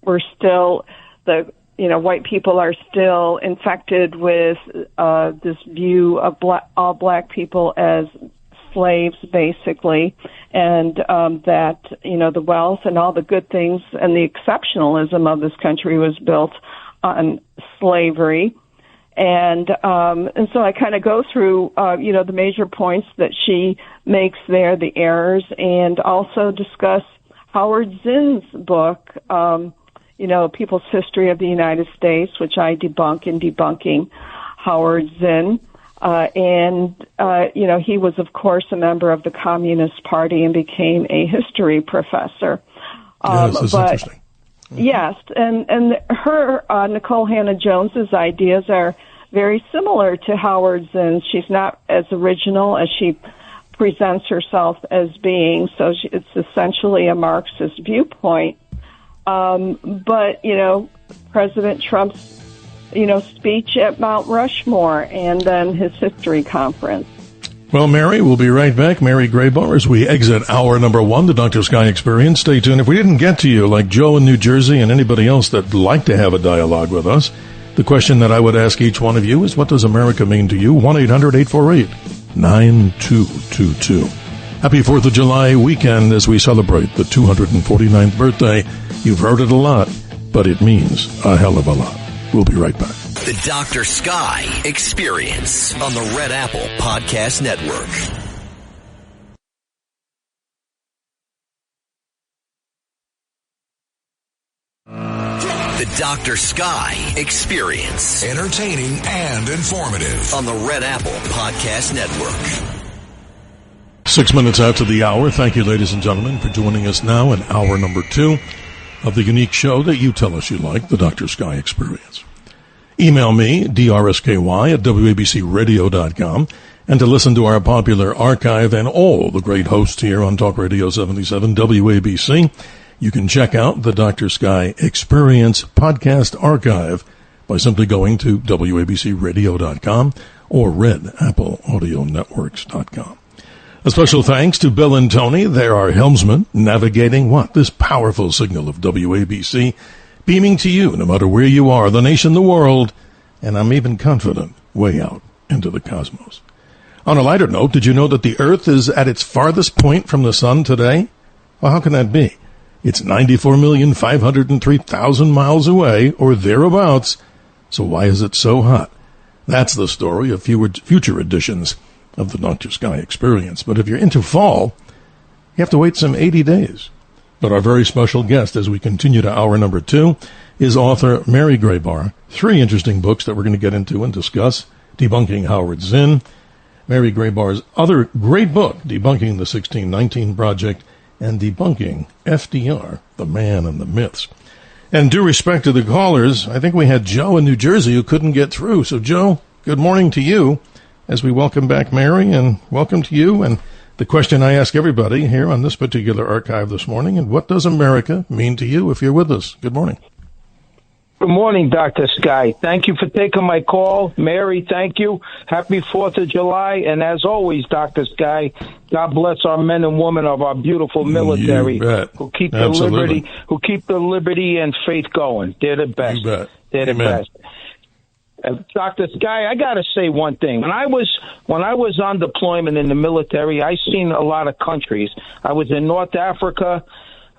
[SPEAKER 4] we're still white people are still infected with this view of all black people as slaves, basically, and that the wealth and all the good things and the exceptionalism of this country was built on slavery. And so I kind of go through, the major points that she makes there, the errors, and also discuss Howard Zinn's book, People's History of the United States, which I debunk in Debunking Howard Zinn. He was, of course, a member of the Communist Party and became a history professor.
[SPEAKER 3] Yes, that's interesting.
[SPEAKER 4] Yes, and her, Nicole Hannah-Jones's ideas are very similar to Howard Zinn's. She's not as original as she presents herself as being, so it's essentially a Marxist viewpoint. But, President Trump's, speech at Mount Rushmore and then his history conference.
[SPEAKER 3] Well, Mary, we'll be right back. Mary Grabar, as we exit hour number 1, the Dr. Sky Experience. Stay tuned. If we didn't get to you, like Joe in New Jersey and anybody else that'd like to have a dialogue with us, the question that I would ask each one of you is, what does America mean to you? 1-800-848 888-922-9222. Happy 4th of July weekend as we celebrate the 249th birthday. You've heard it a lot, but it means a hell of a lot. We'll be right back.
[SPEAKER 2] The Dr. Sky Experience on the Red Apple Podcast Network. The Dr. Sky Experience.
[SPEAKER 1] Entertaining and informative.
[SPEAKER 2] On the Red Apple Podcast Network.
[SPEAKER 3] 6 minutes after the hour. Thank you, ladies and gentlemen, for joining us now in hour number 2 of the unique show that you tell us you like, the Dr. Sky Experience. Email me, drsky@wabcradio.com, and to listen to our popular archive and all the great hosts here on Talk Radio 77 WABC, you can check out the Dr. Sky Experience podcast archive by simply going to wabcradio.com or redappleaudionetworks.com. A special thanks to Bill and Tony. They're our helmsmen navigating this powerful signal of WABC, beaming to you no matter where you are, the nation, the world, and I'm even confident, way out into the cosmos. On a lighter note, did you know that the Earth is at its farthest point from the sun today? Well, how can that be? It's 94,503,000 miles away, or thereabouts. So why is it so hot? That's the story of future editions of the Dr. Sky Experience. But if you're into fall, you have to wait some 80 days. But our very special guest, as we continue to hour number 2, is author Mary Grabar. 3 interesting books that we're going to get into and discuss. Debunking Howard Zinn, Mary Grabar's other great book, Debunking the 1619 Project, and Debunking FDR, the Man and the Myths. And due respect to the callers, I think we had Joe in New Jersey who couldn't get through. So, Joe, good morning to you as we welcome back Mary, and welcome to you. And the question I ask everybody here on this particular archive this morning, and what does America mean to you if you're with us? Good morning.
[SPEAKER 9] Good morning, Dr. Sky. Thank you for taking my call. Mary, thank you. Happy 4th of July. And as always, Dr. Sky, God bless our men and women of our beautiful military who keep the liberty and faith going. They're the best.
[SPEAKER 3] You bet.
[SPEAKER 9] They're the best. Dr. Sky, I got to say one thing. When I was on deployment in the military, I seen a lot of countries. I was in North Africa,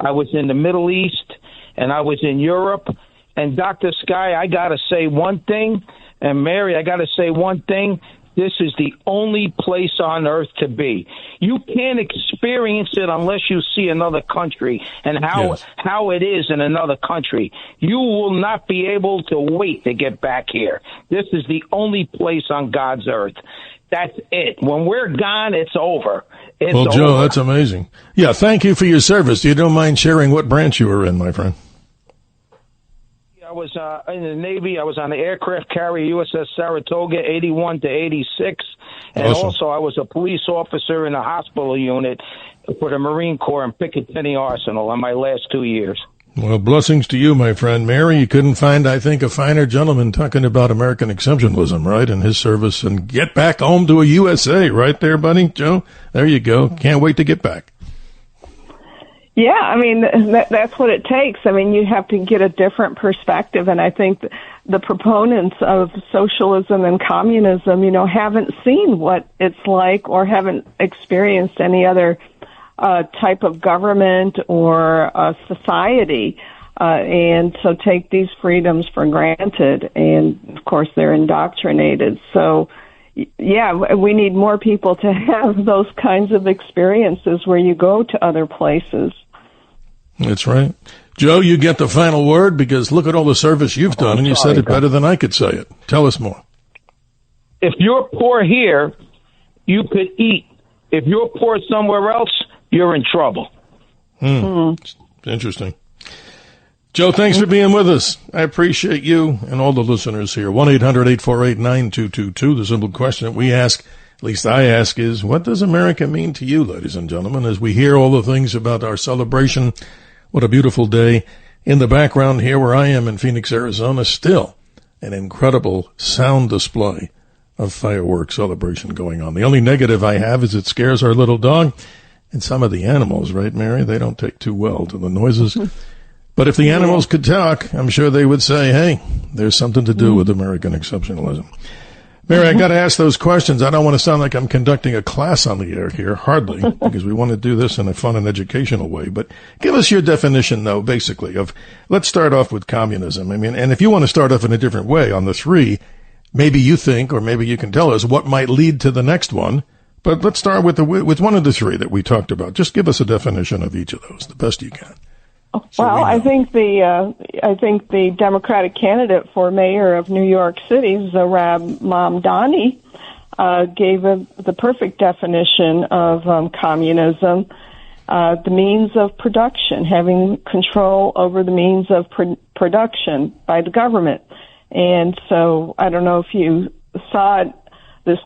[SPEAKER 9] I was in the Middle East, and I was in Europe. And Dr. Sky, I got to say one thing, and Mary, I got to say one thing. This is the only place on earth to be. You can't experience it unless you see another country and how it is in another country. You will not be able to wait to get back here. This is the only place on God's earth. That's it. When we're gone, it's over.
[SPEAKER 3] Well, Joe, that's amazing. Yeah, thank you for your service. You don't mind sharing what branch you were in, my friend?
[SPEAKER 9] I was in the Navy. I was on the aircraft carrier USS Saratoga, 81 to 86. And
[SPEAKER 3] awesome.
[SPEAKER 9] Also, I was a police officer in a hospital unit for the Marine Corps in Picatinny Arsenal on my last 2 years.
[SPEAKER 3] Well, blessings to you, my friend. Mary, you couldn't find, I think, a finer gentleman talking about American exceptionalism, right, in his service. And get back home to a USA, right there, buddy? Joe, there you go. Can't wait to get back.
[SPEAKER 4] Yeah, I mean, that's what it takes. I mean, you have to get a different perspective, and I think the proponents of socialism and communism, haven't seen what it's like or haven't experienced any other type of government or society, and so take these freedoms for granted, and, of course, they're indoctrinated. So, yeah, we need more people to have those kinds of experiences where you go to other places.
[SPEAKER 3] That's right. Joe, you get the final word because look at all the service you've done, and you said it better than I could say it. Tell us more.
[SPEAKER 9] If you're poor here, you could eat. If you're poor somewhere else, you're in trouble.
[SPEAKER 3] Interesting. Joe, thanks for being with us. I appreciate you and all the listeners here. 1-800-848-9222. The simple question that we ask, at least I ask, is what does America mean to you, ladies and gentlemen, as we hear all the things about our celebration? What a beautiful day. In the background here where I am in Phoenix, Arizona, still an incredible sound display of fireworks celebration going on. The only negative I have is it scares our little dog and some of the animals, right, Mary? They don't take too well to the noises. But if the animals could talk, I'm sure they would say, hey, there's something to do with American exceptionalism. Mary, I got to ask those questions. I don't want to sound like I'm conducting a class on the air here, hardly, because we want to do this in a fun and educational way. But give us your definition, though, basically, of, let's start off with communism. I mean, and if you want to start off in a different way on the three, maybe you think, or maybe you can tell us what might lead to the next one. But let's start with one of the three that we talked about. Just give us a definition of each of those, the best you can.
[SPEAKER 4] Well, I think the Democratic candidate for mayor of New York City, Zohran Mamdani, gave the perfect definition of communism: the means of production, having control over the means of production by the government. And so, I don't know if you saw this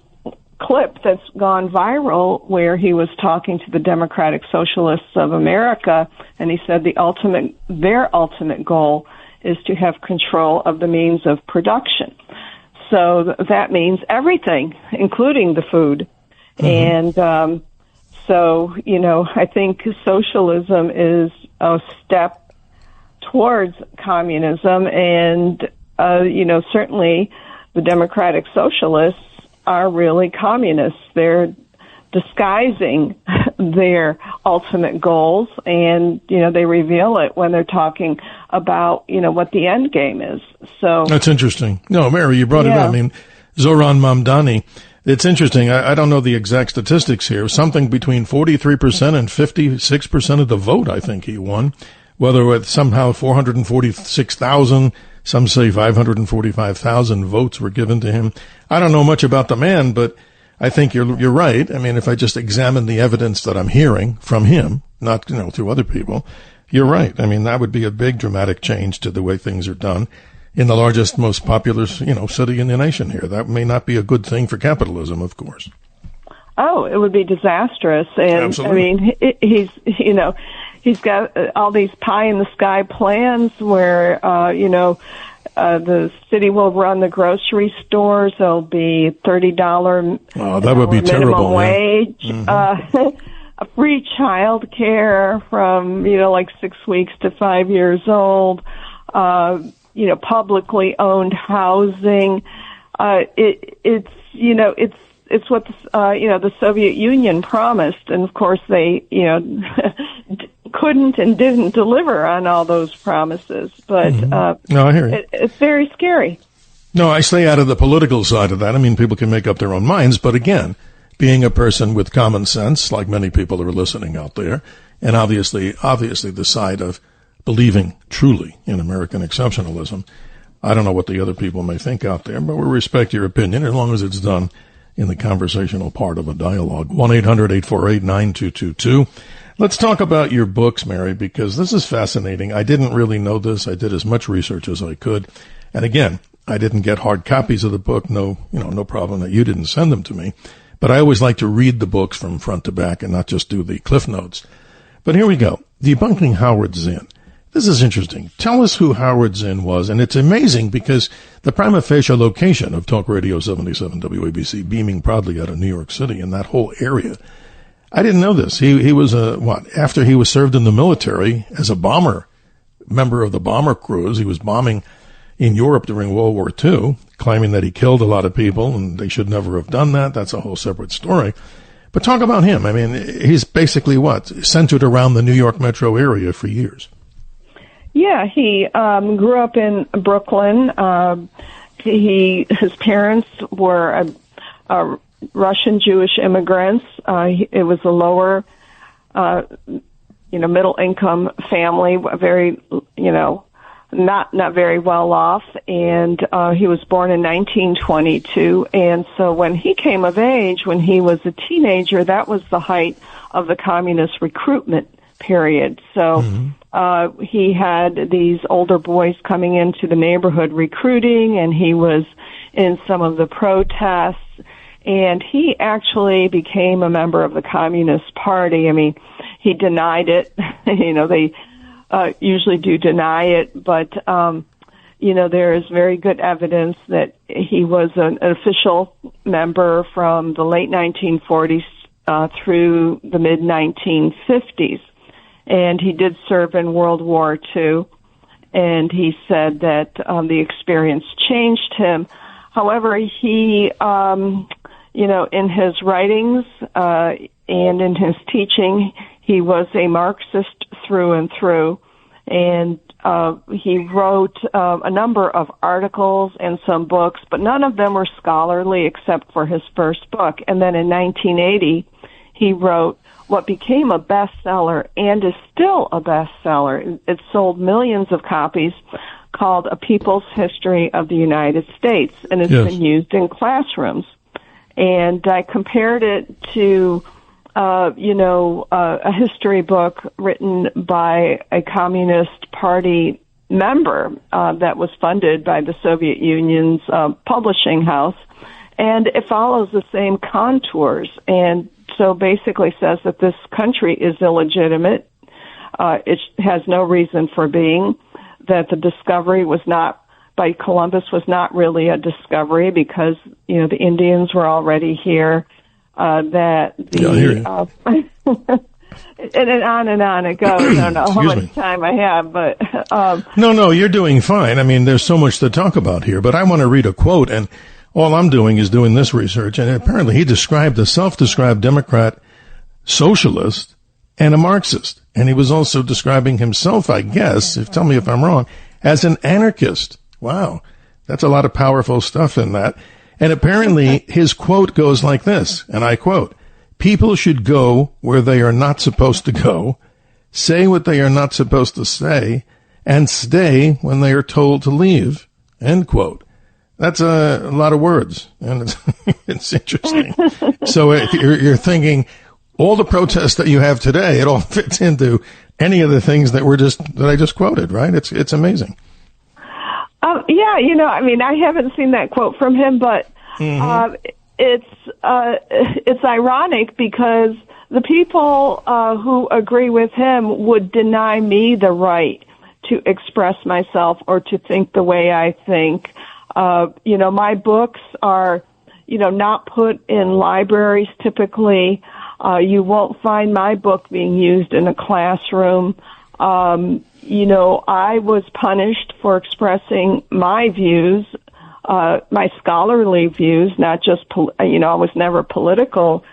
[SPEAKER 4] clip that's gone viral where he was talking to the Democratic Socialists of America, and he said their ultimate goal is to have control of the means of production. So that means everything, including the food. Mm-hmm. And so, I think socialism is a step towards communism, and, certainly the Democratic Socialists are really communists. They're disguising their ultimate goals, and, they reveal it when they're talking about, what the end game is. So
[SPEAKER 3] that's interesting. No, Mary, you brought it up. I mean, Zohran Mamdani, it's interesting. I don't know the exact statistics here. Something between 43% and 56% of the vote, I think he won, whether with somehow 446,000, some say 545,000 votes were given to him. I don't know much about the man, but I think you're right. I mean, if I just examine the evidence that I'm hearing from him, not, through other people, you're right. I mean, that would be a big dramatic change to the way things are done in the largest, most popular, city in the nation here. That may not be a good thing for capitalism, of course.
[SPEAKER 4] Oh, it would be disastrous. And absolutely. I mean, he's got all these pie-in-the-sky plans where, the city will run the grocery stores. There'll be $30
[SPEAKER 3] that would be terrible,
[SPEAKER 4] wage,
[SPEAKER 3] mm-hmm.
[SPEAKER 4] A free child care from, 6 weeks to 5 years old, publicly owned housing. It's what the Soviet Union promised, and of course they couldn't and didn't deliver on all those promises. But
[SPEAKER 3] mm-hmm. No, I hear you.
[SPEAKER 4] It's very scary.
[SPEAKER 3] No, I stay out of the political side of that. I mean, people can make up their own minds, but again, being a person with common sense, like many people who are listening out there, and obviously the side of believing truly in American exceptionalism. I don't know what the other people may think out there, but we respect your opinion as long as it's done in the conversational part of a dialogue. 1-800-848-9222. Let's talk about your books, Mary, because this is fascinating. I didn't really know this. I did as much research as I could. And again, I didn't get hard copies of the book. No problem that you didn't send them to me. But I always like to read the books from front to back and not just do the cliff notes. But here we go. Debunking Howard Zinn. This is interesting. Tell us who Howard Zinn was. And it's amazing because the prima facie location of Talk Radio 77 WABC beaming proudly out of New York City and that whole area. I didn't know this. He was after he was served in the military as a member of the bomber crews. He was bombing in Europe during World War II, claiming that he killed a lot of people and they should never have done that. That's a whole separate story. But talk about him. I mean, he's basically centered around the New York metro area for years.
[SPEAKER 4] Yeah, he grew up in Brooklyn. His parents were Russian Jewish immigrants. It was a lower, middle income family, very, not very well off. And he was born in 1922. And so when he came of age, when he was a teenager, that was the height of the communist recruitment period. So he had these older boys coming into the neighborhood recruiting, and he was in some of the protests. And he actually became a member of the Communist Party. I mean, he denied it. They usually do deny it, but, there is very good evidence that he was an official member from the late 1940s through the mid-1950s. And he did serve in World War II, and he said that the experience changed him. However, he, in his writings and in his teaching, he was a Marxist through and through, and he wrote a number of articles and some books, but none of them were scholarly except for his first book. And then in 1980, he wrote what became a bestseller and is still a bestseller. It sold millions of copies, called A People's History of the United States, and it's been used in classrooms. And I compared it to, a history book written by a Communist Party member that was funded by the Soviet Union's publishing house, and it follows the same contours, and so basically says that this country is illegitimate. It has no reason for being, that the discovery by Columbus was not really a discovery because, the Indians were already here, and on and on it goes. I don't know how much time I have, but...
[SPEAKER 3] No, you're doing fine. I mean, there's so much to talk about here, but I want to read a quote, and all I'm doing is doing this research, and apparently he described a self-described Democrat socialist and a Marxist. And he was also describing himself, I guess, tell me if I'm wrong, as an anarchist. Wow. That's a lot of powerful stuff in that. And apparently his quote goes like this, and I quote, "People should go where they are not supposed to go, say what they are not supposed to say, and stay when they are told to leave." End quote. That's a lot of words, and it's interesting. So you're thinking, all the protests that you have today, it all fits into any of the things that I just quoted, right? It's amazing.
[SPEAKER 4] I haven't seen that quote from him, but it's ironic because the people who agree with him would deny me the right to express myself or to think the way I think. My books are, not put in libraries typically. You won't find my book being used in a classroom. I was punished for expressing my views, my scholarly views, not just, I was never political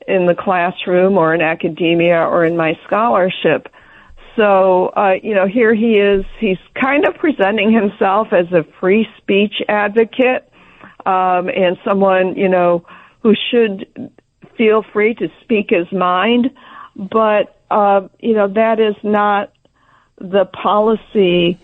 [SPEAKER 4] in the classroom or in academia or in my scholarship. So, here he is, he's kind of presenting himself as a free speech advocate, and someone, who should feel free to speak his mind, but, that is not the policy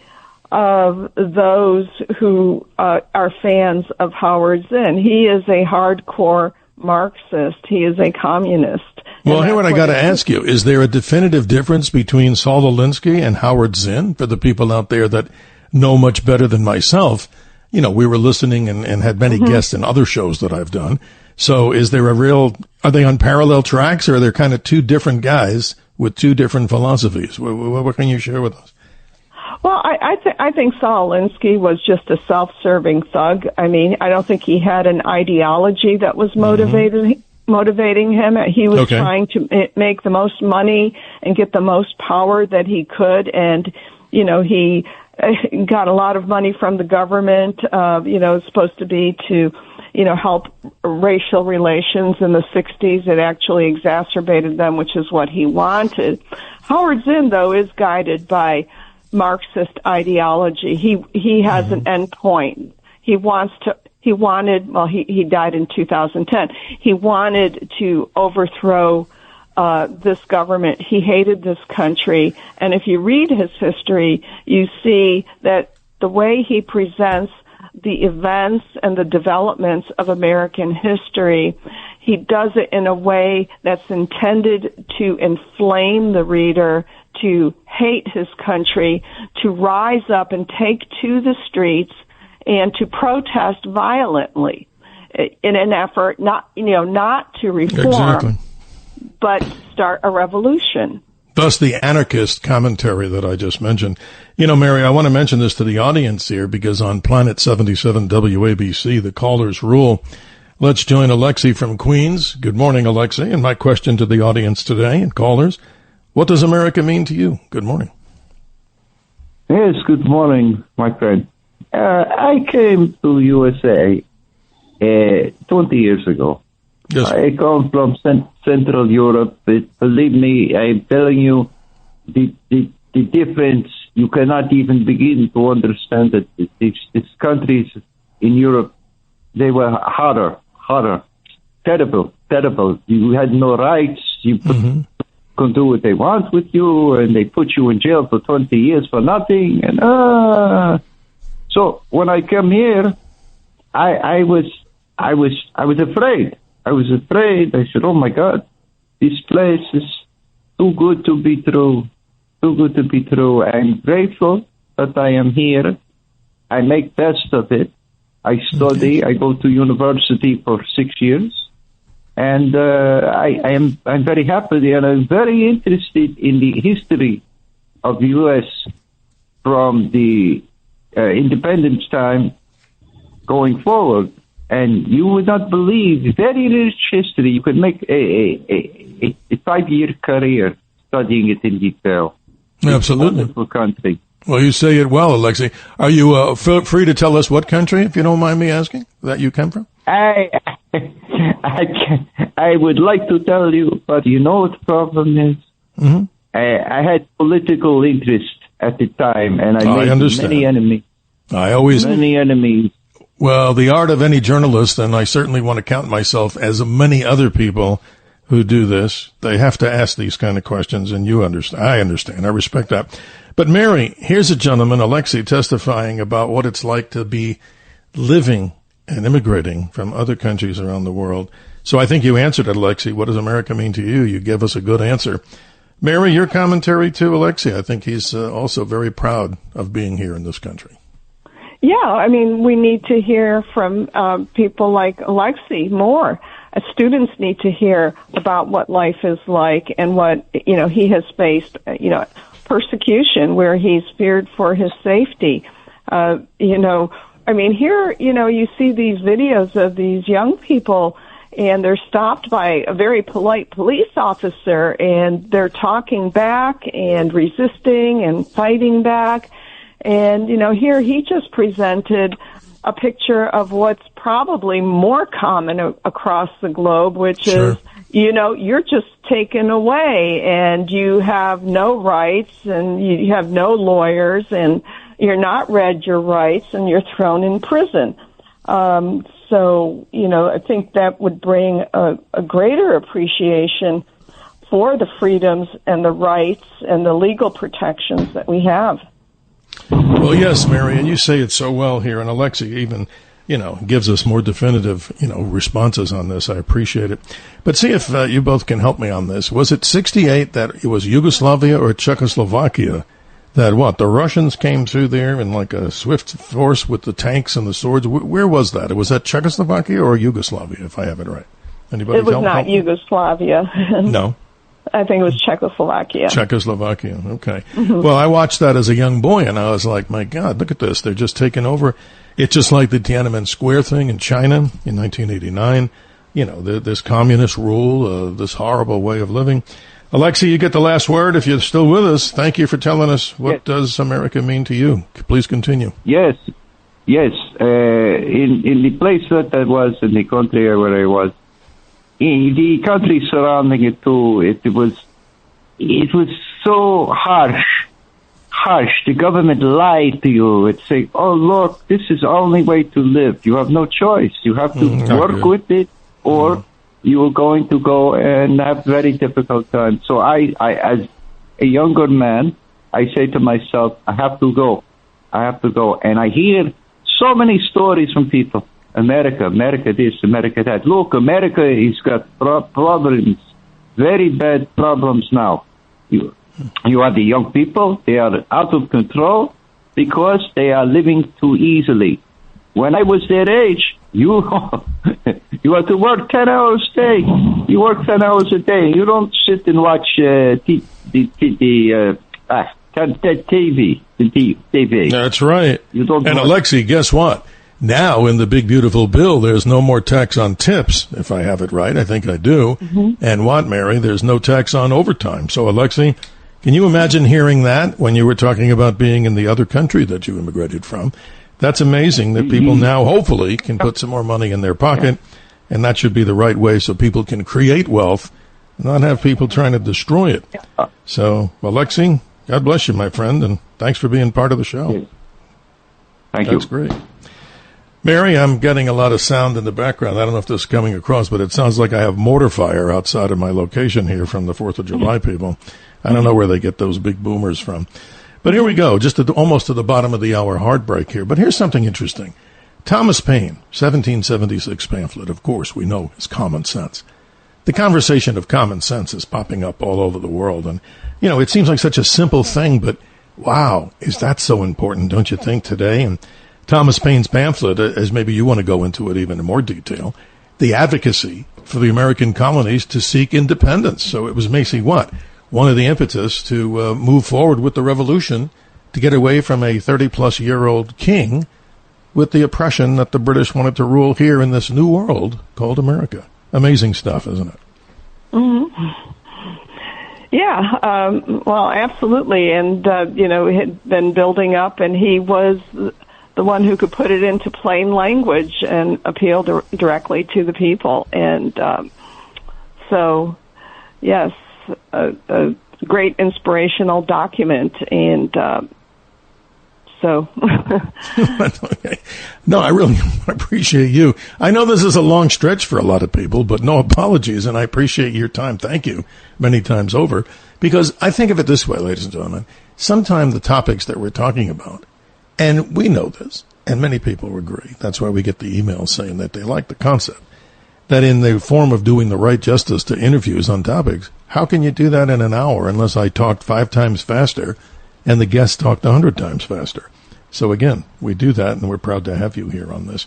[SPEAKER 4] of those who are fans of Howard Zinn. He is a hardcore Marxist. He is a communist.
[SPEAKER 3] Well, here what I got to ask you, is there a definitive difference between Saul Alinsky and Howard Zinn for the people out there that know much better than myself? We were listening and had many guests in other shows that I've done. So are they on parallel tracks, or are they kind of two different guys with two different philosophies? What can you share with us?
[SPEAKER 4] Well, I think Saul Alinsky was just a self-serving thug. I mean, I don't think he had an ideology that was motivating him. He was trying to make the most money and get the most power that he could, and he got a lot of money from the government. It's supposed to be to help racial relations in the 60s. It actually exacerbated them, which is what he wanted. Howard Zinn, though, is guided by Marxist ideology. He has an end point. He died in 2010. He wanted to overthrow this government. He hated this country. And if you read his history, you see that the way he presents the events and the developments of American history, he does it in a way that's intended to inflame the reader, to hate his country, to rise up and take to the streets and to protest violently in an effort not to reform, but start a revolution.
[SPEAKER 3] Thus the anarchist commentary that I just mentioned. Mary, I want to mention this to the audience here because on Planet 77 WABC, the callers rule. Let's join Alexi from Queens. Good morning, Alexi. And my question to the audience today and callers, what does America mean to you? Good morning.
[SPEAKER 10] Yes, good morning, my friend. I came to USA 20 years ago.
[SPEAKER 3] Yes.
[SPEAKER 10] I come from Central Europe. Believe me, I'm telling you, the difference, you cannot even begin to understand that these countries in Europe, they were harder, terrible. You had no rights. You can do what they want with you, and they put you in jail for 20 years for nothing. And so when I come here, I was afraid. I said, "Oh my God, this place is too good to be true. Too good to be true." I'm grateful that I am here. I make best of it. I study. I go to university for 6 years, and I'm very happy, and I'm very interested in the history of the U.S. from the independence time going forward. And you would not believe, very rich history. You could make a 5-year career studying it in detail.
[SPEAKER 3] Absolutely.
[SPEAKER 10] It's a wonderful country.
[SPEAKER 3] Well, you say it well, Alexei. Are you free to tell us what country, if you don't mind me asking, that you come from?
[SPEAKER 10] I would like to tell you, but you know what the problem is? Mm-hmm. I had political interest at the time, and I made many enemies. Many enemies.
[SPEAKER 3] Well, the art of any journalist, and I certainly want to count myself as many other people who do this, they have to ask these kind of questions, and you understand. I understand. I respect that. But Mary, here's a gentleman, Alexei, testifying about what it's like to be living and immigrating from other countries around the world. So I think you answered it, Alexei. What does America mean to you? You gave us a good answer. Mary, your commentary too, Alexei. I think he's also very proud of being here in this country.
[SPEAKER 4] Yeah, I mean, we need to hear from people like Alexei more. Students need to hear about what life is like and what, he has faced, persecution where he's feared for his safety. I mean, here, you see these videos of these young people and they're stopped by a very polite police officer and they're talking back and resisting and fighting back. And, here he just presented a picture of what's probably more common across the globe, which is, you're just taken away and you have no rights and you have no lawyers and you're not read your rights and you're thrown in prison. So, I think that would bring a greater appreciation for the freedoms and the rights and the legal protections that we have.
[SPEAKER 3] Well, yes, Mary, and you say it so well here, and Alexei even, gives us more definitive, responses on this. I appreciate it. But see if you both can help me on this. Was it 68 that it was Yugoslavia or Czechoslovakia that the Russians came through there in like a swift force with the tanks and the swords? Where was that? Was that Czechoslovakia or Yugoslavia, if I have it right? Anybody?
[SPEAKER 4] It was not Yugoslavia.
[SPEAKER 3] No.
[SPEAKER 4] I think it was Czechoslovakia.
[SPEAKER 3] Czechoslovakia, okay. Mm-hmm. Well, I watched that as a young boy, and I was like, my God, look at this. They're just taking over. It's just like the Tiananmen Square thing in China in 1989. This communist rule, this horrible way of living. Alexei, you get the last word if you're still with us. Thank you for telling us what does America mean to you. Please continue.
[SPEAKER 10] Yes. In the place that I was, in the country where I was, in the country surrounding it too, it was so harsh. The government lied to you. It's say, "Oh look, this is the only way to live. You have no choice. You have to work with it, or you are going to go and have very difficult time." So I, as a younger man, I say to myself, I have to go, and I hear so many stories from people. America this, America that. Look, America has got problems, very bad problems now. You have the young people, they are out of control because they are living too easily. When I was their age, you have to work 10 hours a day. You work 10 hours a day. You don't sit and watch TV.
[SPEAKER 3] That's right. And Alexei, guess what? Now, in the big, beautiful bill, there's no more tax on tips, if I have it right. I think I do. Mm-hmm. And what, Mary? There's no tax on overtime. So, Alexei, can you imagine hearing that when you were talking about being in the other country that you immigrated from? That's amazing that people now hopefully can put some more money in their pocket, and that should be the right way so people can create wealth, not have people trying to destroy it. So, Alexi, God bless you, my friend, and thanks for being part of the show.
[SPEAKER 10] Thank you.
[SPEAKER 3] That's great. Mary, I'm getting a lot of sound in the background. I don't know if this is coming across, but it sounds like I have mortar fire outside of my location here from the 4th of July people. I don't know where they get those big boomers from. But here we go, just almost to the bottom of the hour, hard break here. But here's something interesting. Thomas Paine, 1776 pamphlet, of course, we know is common sense. The conversation of common sense is popping up all over the world. And, it seems like such a simple thing, but wow, is that so important, don't you think, today? And Thomas Paine's pamphlet, as maybe you want to go into it even in more detail, the advocacy for the American colonies to seek independence. So it was basically what? One of the impetus to move forward with the revolution to get away from a 30-plus-year-old king with the oppression that the British wanted to rule here in this new world called America. Amazing stuff, isn't it?
[SPEAKER 4] Mm-hmm. Yeah, well, absolutely. And, he had been building up, and he was the one who could put it into plain language and appeal directly to the people. And so, yes, a great inspirational document, and so.
[SPEAKER 3] Okay. No, I really appreciate you. I know this is a long stretch for a lot of people, but no apologies, and I appreciate your time. Thank you many times over, because I think of it this way, ladies and gentlemen. Sometimes the topics that we're talking about, and we know this, and many people agree. That's why we get the emails saying that they like the concept. That in the form of doing the right justice to interviews on topics, how can you do that in an hour unless I talked 5 times faster and the guest talked 100 times faster? So again, we do that, and we're proud to have you here on this.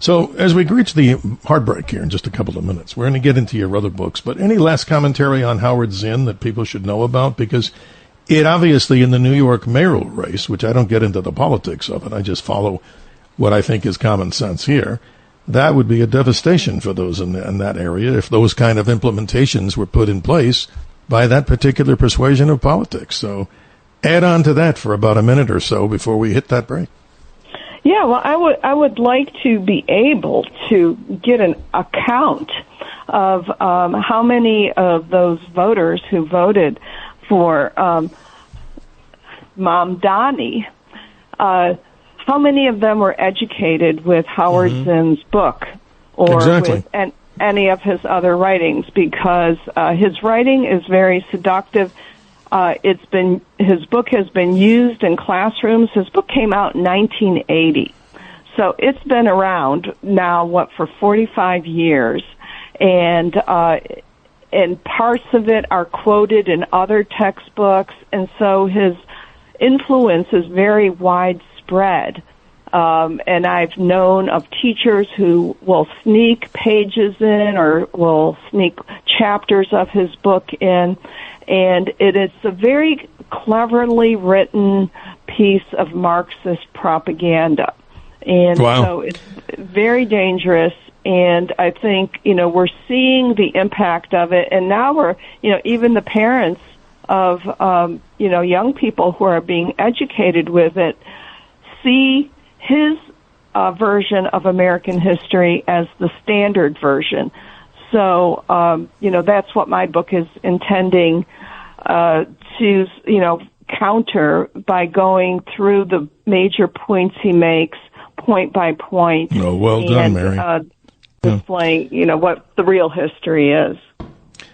[SPEAKER 3] So as we reach the hard break here in just a couple of minutes, we're going to get into your other books. But any last commentary on Howard Zinn that people should know about? Because it obviously in the New York mayoral race, which I don't get into the politics of it, I just follow what I think is common sense here. That would be a devastation for those in that area if those kind of implementations were put in place by that particular persuasion of politics. So add on to that for about a minute or so before we hit that break.
[SPEAKER 4] Yeah, well, I would like to be able to get an account of how many of those voters who voted for Mamdani, how many of them were educated with Howard Zinn's book or with any of his other writings? Because his writing is very seductive. His book has been used in classrooms. His book came out in 1980. So it's been around now, for 45 years. And parts of it are quoted in other textbooks. And so his influence is very widespread. And I've known of teachers who will sneak pages in or will sneak chapters of his book in. And it is a very cleverly written piece of Marxist propaganda. And so it's very dangerous. And I think, we're seeing the impact of it. And now we're, even the parents of, young people who are being educated with it see his version of American history as the standard version. So, that's what my book is intending to, counter by going through the major points he makes, point by point.
[SPEAKER 3] Oh, well done, Mary.
[SPEAKER 4] Displaying, what the real history is.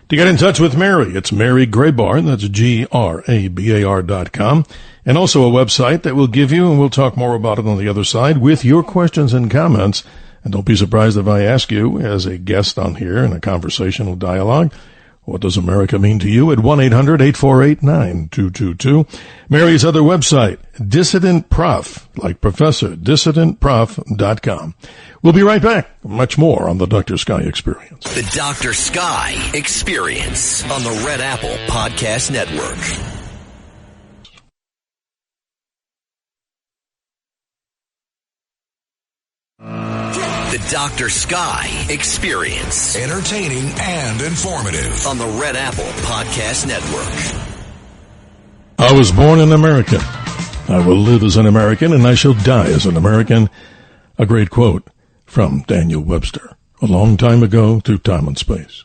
[SPEAKER 3] To get in touch with Mary, it's Mary Grabar, that's GRABAR.com, and also a website that we'll give you, and we'll talk more about it on the other side with your questions and comments. And don't be surprised if I ask you as a guest on here in a conversational dialogue, what does America mean to you at 1-800-848-9222. Mary's other website, Dissident Prof, like Professor, dissidentprof.com. We'll be right back. Much more on the Dr. Sky Experience.
[SPEAKER 2] The Dr. Sky Experience on the Red Apple Podcast Network. The Dr. Sky Experience.
[SPEAKER 1] Entertaining and informative.
[SPEAKER 2] On the Red Apple Podcast Network.
[SPEAKER 3] I was born in America. I will live as an American and I shall die as an American. A great quote from Daniel Webster, a long time ago through time and space.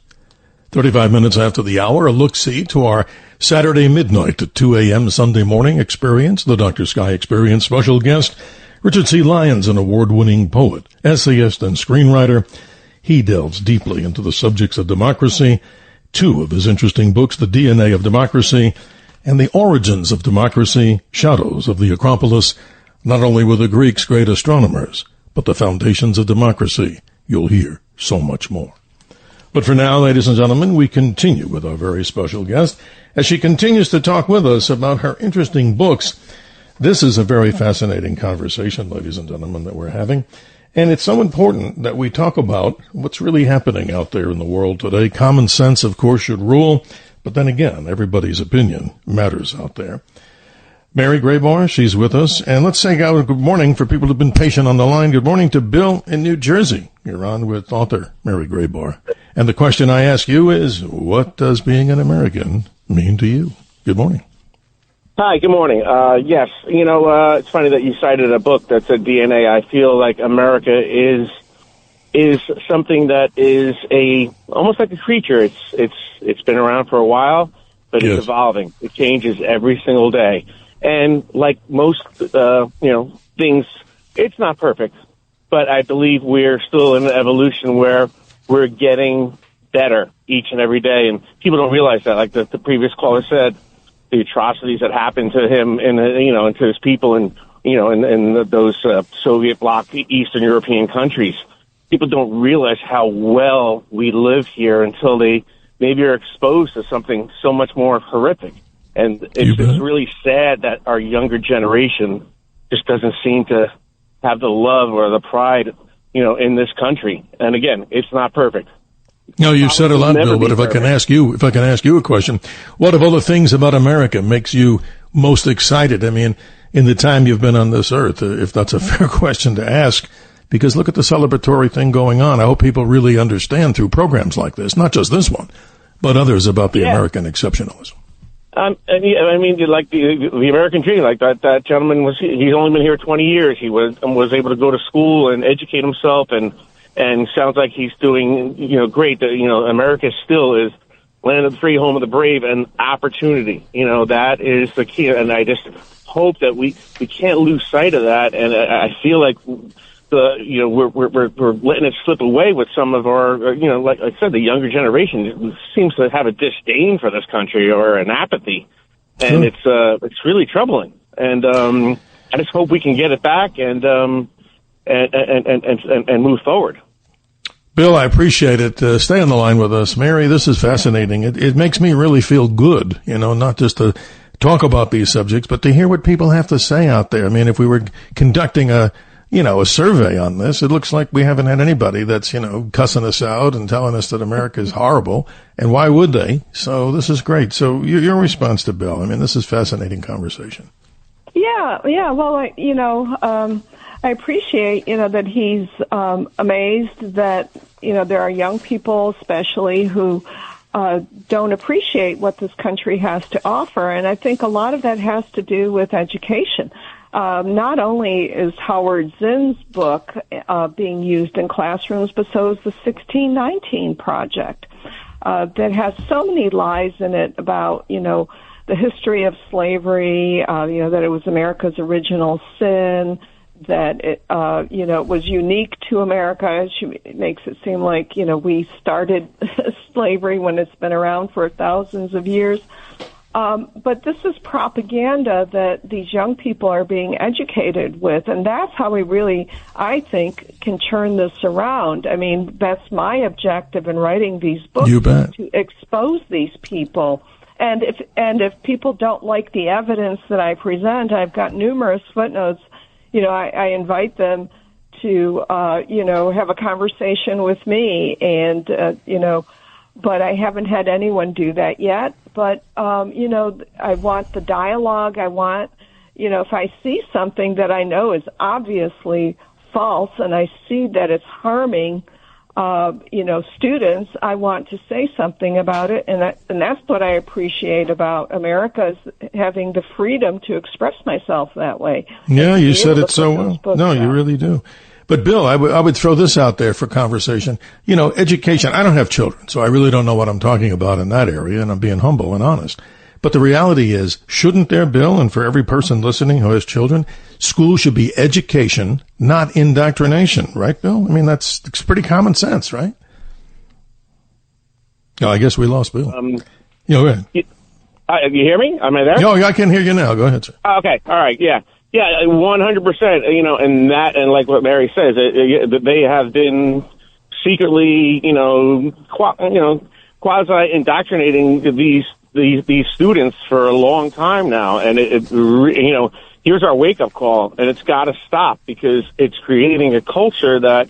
[SPEAKER 3] 35 minutes after the hour, a look-see to our Saturday midnight to 2 a.m. Sunday morning experience, the Dr. Sky Experience special guest, Richard C. Lyons, an award-winning poet, essayist, and screenwriter. He delves deeply into the subjects of democracy. Two of his interesting books, The DNA of Democracy and The Origins of Democracy, Shadows of the Acropolis. Not only were the Greeks great astronomers, but the foundations of democracy. You'll hear so much more. But for now, ladies and gentlemen, we continue with our very special guest as she continues to talk with us about her interesting books. This is a very fascinating conversation, ladies and gentlemen, that we're having. And it's so important that we talk about what's really happening out there in the world today. Common sense, of course, should rule. But then again, everybody's opinion matters out there. Mary Grabar, she's with us. And let's say good morning for people who've been patient on the line. Good morning to Bill in New Jersey. You're on with author Mary Grabar. And the question I ask you is, what does being an American mean to you? Good morning.
[SPEAKER 11] Hi, good morning. Yes, it's funny that you cited a book that said DNA. I feel like America is something that is almost like a creature. It's been around for a while, but It's evolving. It changes every single day. And like most, things, it's not perfect, but I believe we're still in an evolution where we're getting better each and every day. And people don't realize that, like the previous caller said, the atrocities that happened to him and to his people in those Soviet bloc Eastern European countries. People don't realize how well we live here until they maybe are exposed to something so much more horrific. And it's really sad that our younger generation just doesn't seem to have the love or the pride, in this country. And again, it's not perfect.
[SPEAKER 3] No, you've said a lot, Bill, but if I can ask you a question, what of all the things about America makes you most excited? I mean, in the time you've been on this earth, if that's a fair question to ask, because look at the celebratory thing going on. I hope people really understand through programs like this, not just this one, but others about the American exceptionalism.
[SPEAKER 11] Like the American dream, like that gentleman he's only been here 20 years. He was able to go to school and educate himself and sounds like he's doing, great. America still is land of the free, home of the brave, and opportunity. That is the key. And I just hope that we can't lose sight of that. And I feel like we're letting it slip away with some of our, like I said, the younger generation seems to have a disdain for this country or an apathy, and it's really troubling. And I just hope we can get it back and move forward.
[SPEAKER 3] Bill, I appreciate it. Stay on the line with us. Mary, this is fascinating. It makes me really feel good, not just to talk about these subjects, but to hear what people have to say out there. I mean, if we were conducting a survey on this, it looks like we haven't had anybody that's, cussing us out and telling us that America is horrible. And why would they? So this is great. So your response to Bill, I mean, this is fascinating conversation.
[SPEAKER 4] Yeah. Well, I appreciate, that he's amazed that, there are young people especially who don't appreciate what this country has to offer. And I think a lot of that has to do with education. Not only is Howard Zinn's book being used in classrooms, but so is the 1619 Project that has so many lies in it about, the history of slavery, that it was America's original sin, that it, it was unique to America. She makes it seem like, we started slavery when it's been around for thousands of years. But this is propaganda that these young people are being educated with, and that's how we really, I think, can turn this around. I mean, that's my objective in writing these books, to expose these people. And if people don't like the evidence that I present, I've got numerous footnotes. I invite them to, have a conversation with me, and but I haven't had anyone do that yet. But, I want the dialogue. I want, if I see something that I know is obviously false and I see that it's harming students, I want to say something about it, and that's what I appreciate about America, is having the freedom to express myself that way.
[SPEAKER 3] Yeah, you said it so well. No, you really do. But Bill, I would throw this out there for conversation. Education, I don't have children, so I really don't know what I'm talking about in that area, and I'm being humble and honest. But the reality is, shouldn't there, Bill, and for every person listening who has children, school should be education, not indoctrination, right, Bill? I mean, it's pretty common sense, right? Oh, I guess we lost Bill. Go ahead.
[SPEAKER 11] You hear me? Am I there?
[SPEAKER 3] No, I can hear you now. Go ahead, sir.
[SPEAKER 11] Okay. All right. Yeah. Yeah, 100%. And like what Mary says, they have been secretly, quasi indoctrinating these students for a long time now. And here's our wake up call, and it's got to stop, because it's creating a culture that,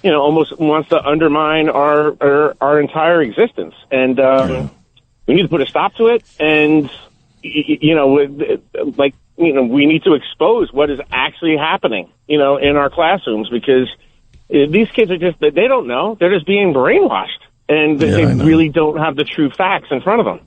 [SPEAKER 11] almost wants to undermine our entire existence. And we need to put a stop to it. And we need to expose what is actually happening, in our classrooms, because these kids are they don't know. They're just being brainwashed, and they really don't have the true facts in front of them.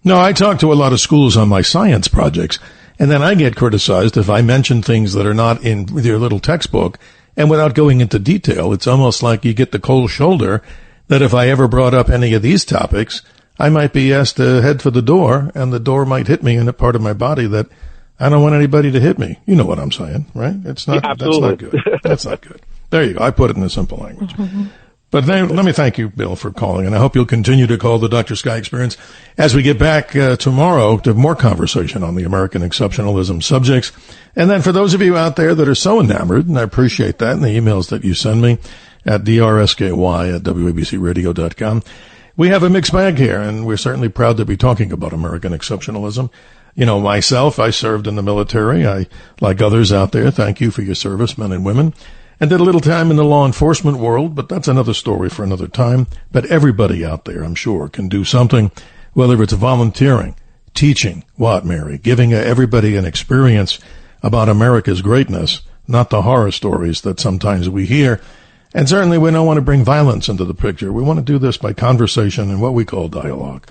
[SPEAKER 3] No, I talk to a lot of schools on my science projects, and then I get criticized if I mention things that are not in their little textbook, and without going into detail, it's almost like you get the cold shoulder that if I ever brought up any of these topics, I might be asked to head for the door, and the door might hit me in a part of my body that I don't want anybody to hit me. You know what I'm saying, right? It's not, that's not good. That's not good. There you go. I put it in a simple language. Mm-hmm. But let me thank you, Bill, for calling, and I hope you'll continue to call the Dr. Sky Experience as we get back tomorrow to more conversation on the American exceptionalism subjects. And then for those of you out there that are so enamored, and I appreciate that in the emails that you send me at drsky@wabcradio.com, we have a mixed bag here, and we're certainly proud to be talking about American exceptionalism. Myself, I served in the military. I, like others out there, thank you for your service, men and women, and did a little time in the law enforcement world, but that's another story for another time. But everybody out there, I'm sure, can do something, whether it's volunteering, teaching, Mary? Giving everybody an experience about America's greatness, not the horror stories that sometimes we hear. And certainly we don't want to bring violence into the picture. We want to do this by conversation and what we call dialogue.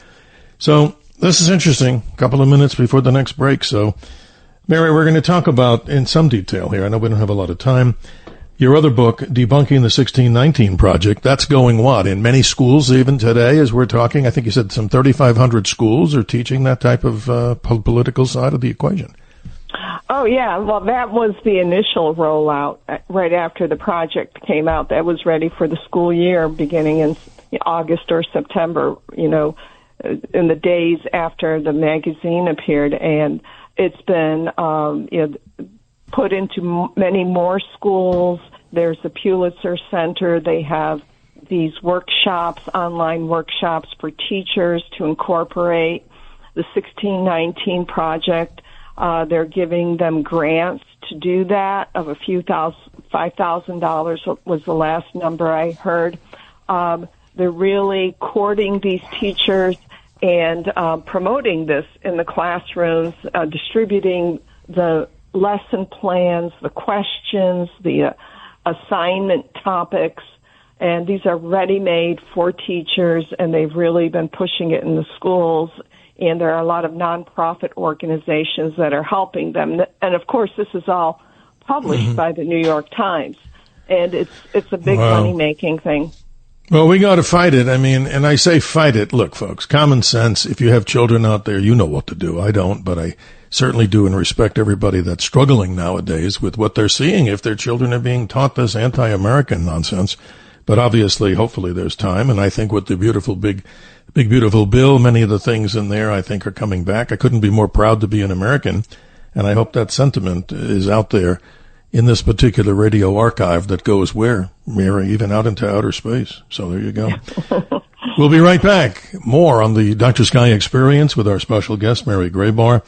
[SPEAKER 3] So this is interesting. A couple of minutes before the next break. So, Mary, we're going to talk about in some detail here. I know we don't have a lot of time. Your other book, Debunking the 1619 Project, that's going in many schools even today as we're talking. I think you said some 3,500 schools are teaching that type of political side of the equation.
[SPEAKER 4] Oh, yeah. Well, that was the initial rollout right after the project came out. That was ready for the school year beginning in August or September, in the days after the magazine appeared. And it's been put into many more schools. There's the Pulitzer Center. They have these workshops, online workshops for teachers to incorporate the 1619 Project. They're giving them grants to do that of a few $5,000 was the last number I heard. They're really courting these teachers and promoting this in the classrooms, distributing the lesson plans, the questions, the assignment topics, and these are ready-made for teachers, and they've really been pushing it in the schools. And there are a lot of nonprofit organizations that are helping them. And, of course, this is all published by the New York Times. And it's a big money-making thing.
[SPEAKER 3] Well, we got to fight it. I mean, and I say fight it. Look, folks, common sense. If you have children out there, you know what to do. I don't, but I certainly do and respect everybody that's struggling nowadays with what they're seeing if their children are being taught this anti-American nonsense. But obviously, hopefully there's time. And I think with the beautiful big beautiful bill, many of the things in there I think are coming back. I couldn't be more proud to be an American. And I hope that sentiment is out there in this particular radio archive that goes where, Mary, even out into outer space. So there you go. We'll be right back. More on the Dr. Sky Experience with our special guest, Mary Grabar.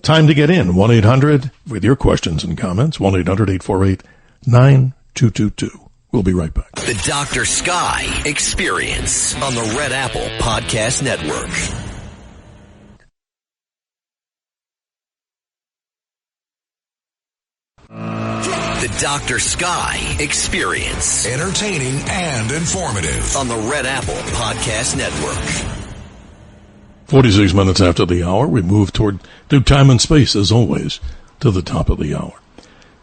[SPEAKER 3] Time to get in. 1-800 with your questions and comments. 1-800-848-9222. We'll be right back.
[SPEAKER 2] The Dr. Sky Experience on the Red Apple Podcast Network. The Dr. Sky Experience.
[SPEAKER 1] Entertaining and informative.
[SPEAKER 2] On the Red Apple Podcast Network.
[SPEAKER 3] 46 minutes after the hour, we move through time and space, as always, to the top of the hour.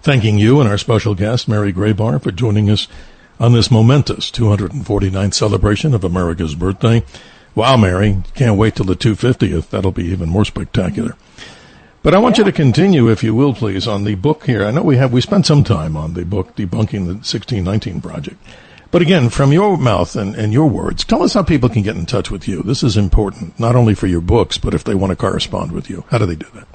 [SPEAKER 3] Thanking you and our special guest, Mary Grabar, for joining us on this momentous 249th celebration of America's birthday. Wow, Mary, can't wait till the 250th. That'll be even more spectacular. But I want you to continue, if you will, please, on the book here. I know we spent some time on the book, Debunking the 1619 Project. But again, from your mouth and your words, tell us how people can get in touch with you. This is important, not only for your books, but if they want to correspond with you. How do they do that?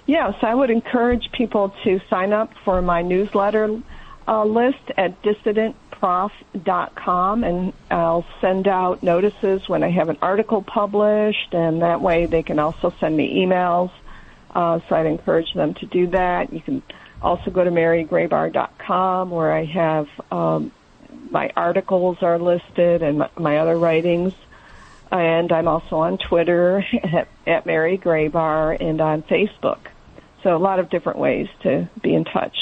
[SPEAKER 4] Yes, I would encourage people to sign up for my newsletter list at dissidentprof.com, and I'll send out notices when I have an article published, and that way they can also send me emails. So I'd encourage them to do that. You can also go to marygrabar.com, where I have my articles are listed and my other writings. And I'm also on Twitter at Mary Grabar and on Facebook. So a lot of different ways to be in touch.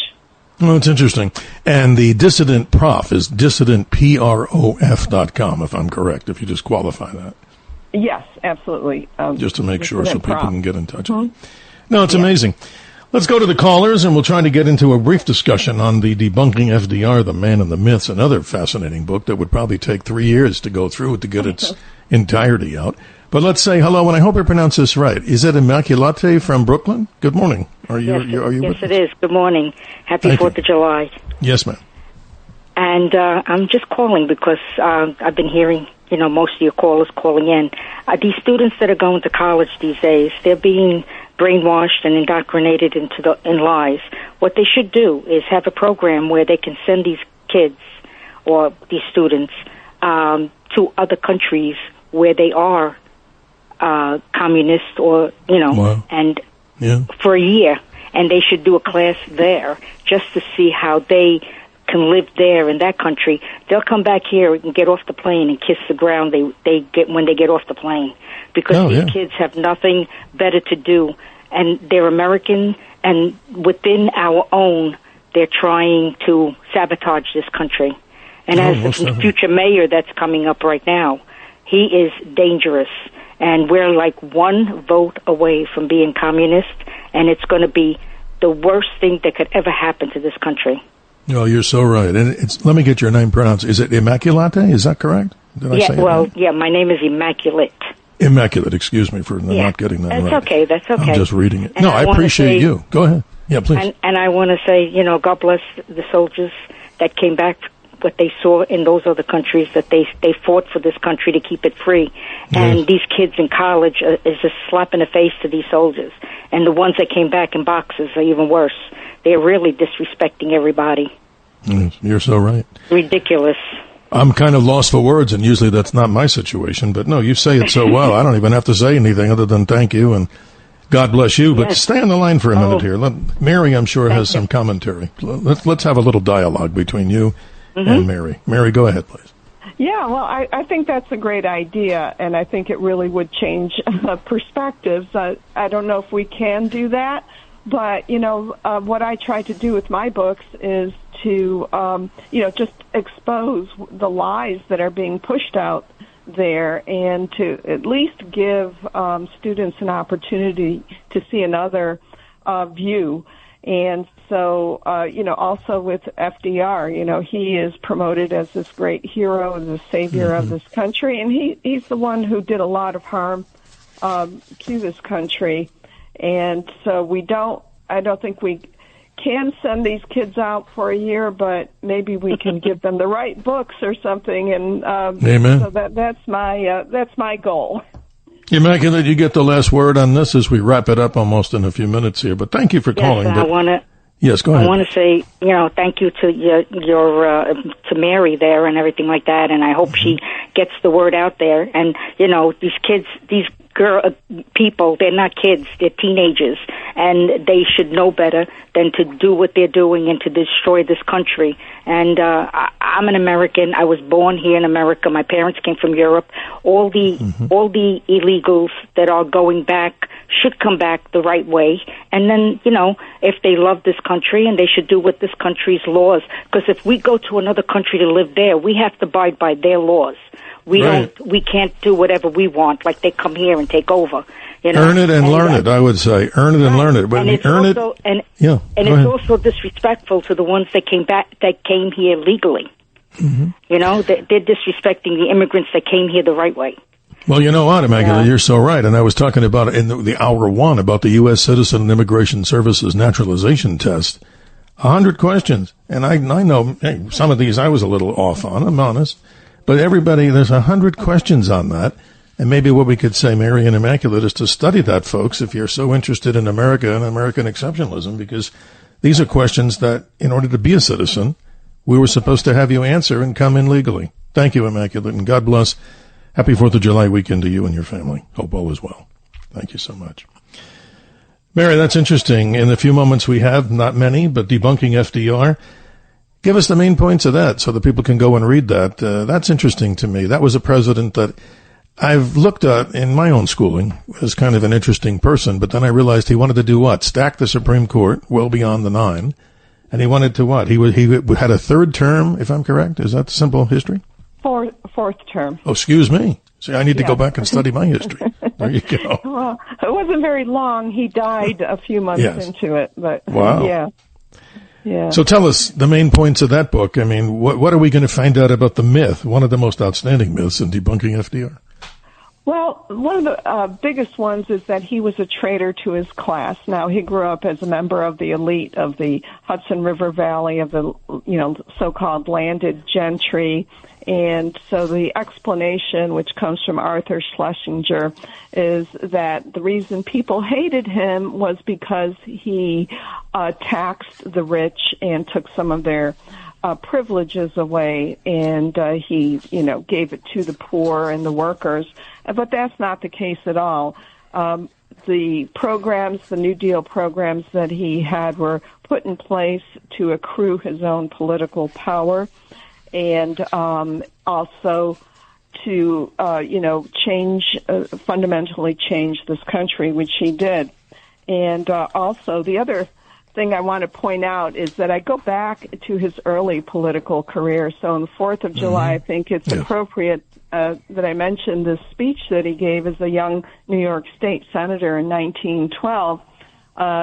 [SPEAKER 3] Well, it's interesting. And the Dissident Prof is dissidentprof.com, if I'm correct, if you just qualify that.
[SPEAKER 4] Yes, absolutely.
[SPEAKER 3] Just to make sure so people can get in touch.
[SPEAKER 4] Mm-hmm.
[SPEAKER 3] No, it's amazing. Let's go to the callers, and we'll try to get into a brief discussion on the Debunking FDR, The Man and the Myths, another fascinating book that would probably take 3 years to go through to get its entirety out. But let's say hello, and I hope I pronounce this right. Is it Immaculate from Brooklyn? Good morning. Are you
[SPEAKER 12] yes, it is. Good morning. Happy 4th of July.
[SPEAKER 3] Yes, ma'am.
[SPEAKER 12] And I'm just calling because I've been hearing, most of your callers calling in. These students that are going to college these days, they're being brainwashed and indoctrinated in lies. What they should do is have a program where they can send these kids or these students to other countries where they are communist or, and for a year. And they should do a class there just to see how they can live there in that country. They'll come back here and get off the plane and kiss the ground they get when they get off the plane, because these kids have nothing better to do, and they're American, and within our own, they're trying to sabotage this country. And as the future mayor that's coming up right now, he is dangerous, and we're like one vote away from being communist, and it's going to be the worst thing that could ever happen to this country.
[SPEAKER 3] Oh, you're so right. And let me get your name pronounced. Is it Immaculate? Is that correct? Did I say it right?
[SPEAKER 12] My name is Immaculate.
[SPEAKER 3] Immaculate, excuse me for not getting that right.
[SPEAKER 12] That's okay.
[SPEAKER 3] I'm just reading it.
[SPEAKER 12] And
[SPEAKER 3] I appreciate you. Go ahead. Yeah, please.
[SPEAKER 12] And I want to say, God bless the soldiers that came back, what they saw in those other countries, that they fought for this country to keep it free. And these kids in college is a slap in the face to these soldiers. And the ones that came back in boxes are even worse. They're really disrespecting everybody.
[SPEAKER 3] Yes, you're so right.
[SPEAKER 12] Ridiculous.
[SPEAKER 3] I'm kind of lost for words, and usually that's not my situation. But no, you say it so well. I don't even have to say anything other than thank you and God bless you. But stay on the line for a minute here. Mary, I'm sure, has some commentary. Let's have a little dialogue between you and Mary. Mary, go ahead, please.
[SPEAKER 4] Yeah, well, I think that's a great idea, and I think it really would change perspectives. I don't know if we can do that, but, what I try to do with my books is to, just expose the lies that are being pushed out there, and to at least give students an opportunity to see another view. And so, also with FDR, he is promoted as this great hero, the savior of this country, and he's the one who did a lot of harm to this country. And so I don't think we can send these kids out for a year, but maybe we can give them the right books or something. And
[SPEAKER 3] Amen.
[SPEAKER 4] So that's my goal.
[SPEAKER 3] Immaculate, you get the last word on this as we wrap it up almost in a few minutes here. But thank you for calling. Yes, go ahead.
[SPEAKER 12] I want to say, thank you to your to Mary there and everything like that, and I hope she gets the word out there. And these kids, these people. They're not kids. They're teenagers. And they should know better than to do what they're doing and to destroy this country. And I'm an American. I was born here in America. My parents came from Europe. All the illegals that are going back should come back the right way. And then, if they love this country, and they should do what this country's laws. Because if we go to another country to live there, we have to abide by their laws. We can't do whatever we want, like they come here and take over.
[SPEAKER 3] Earn it and learn it, I would say. Earn it and learn it. But it's
[SPEAKER 12] also disrespectful to the ones that came here legally. Mm-hmm. They're disrespecting the immigrants that came here the right way.
[SPEAKER 3] Well, you know what, Immaculate, you're so right. And I was talking about in the hour one about the U.S. Citizen and Immigration Services naturalization test. 100 questions. And I know, hey, some of these I was a little off on, I'm honest. But everybody, there's 100 questions on that. And maybe what we could say, Mary and Immaculate, is to study that, folks, if you're so interested in America and American exceptionalism, because these are questions that, in order to be a citizen, we were supposed to have you answer and come in legally. Thank you, Immaculate, and God bless. Happy 4th of July weekend to you and your family. Hope all is well. Thank you so much. Mary, that's interesting. In the few moments we have, not many, but debunking FDR, give us the main points of that so that people can go and read that. That's interesting to me. That was a president that I've looked at in my own schooling as kind of an interesting person, but then I realized he wanted to do what? Stack the Supreme Court well beyond the 9. And he wanted to what? He had a third term, if I'm correct. Is that the simple history?
[SPEAKER 4] Fourth term.
[SPEAKER 3] Oh, excuse me. See, I need to go back and study my history. There you go.
[SPEAKER 4] Well, it wasn't very long. He died a few months into it, but
[SPEAKER 3] wow. Yeah. So tell us the main points of that book. I mean, what are we going to find out about the myth, one of the most outstanding myths in debunking FDR?
[SPEAKER 4] Well, one of the biggest ones is that he was a traitor to his class. Now, he grew up as a member of the elite of the Hudson River Valley, of the, so-called landed gentry. And so the explanation, which comes from Arthur Schlesinger, is that the reason people hated him was because he taxed the rich and took some of their privileges away, and he, gave it to the poor and the workers. But that's not the case at all. The programs, the New Deal programs that he had were put in place to accrue his own political power, and also to, fundamentally change this country, which he did. And also the other thing I want to point out is that I go back to his early political career. So on the 4th of July, I think it's appropriate that I mention this speech that he gave as a young New York State Senator in 1912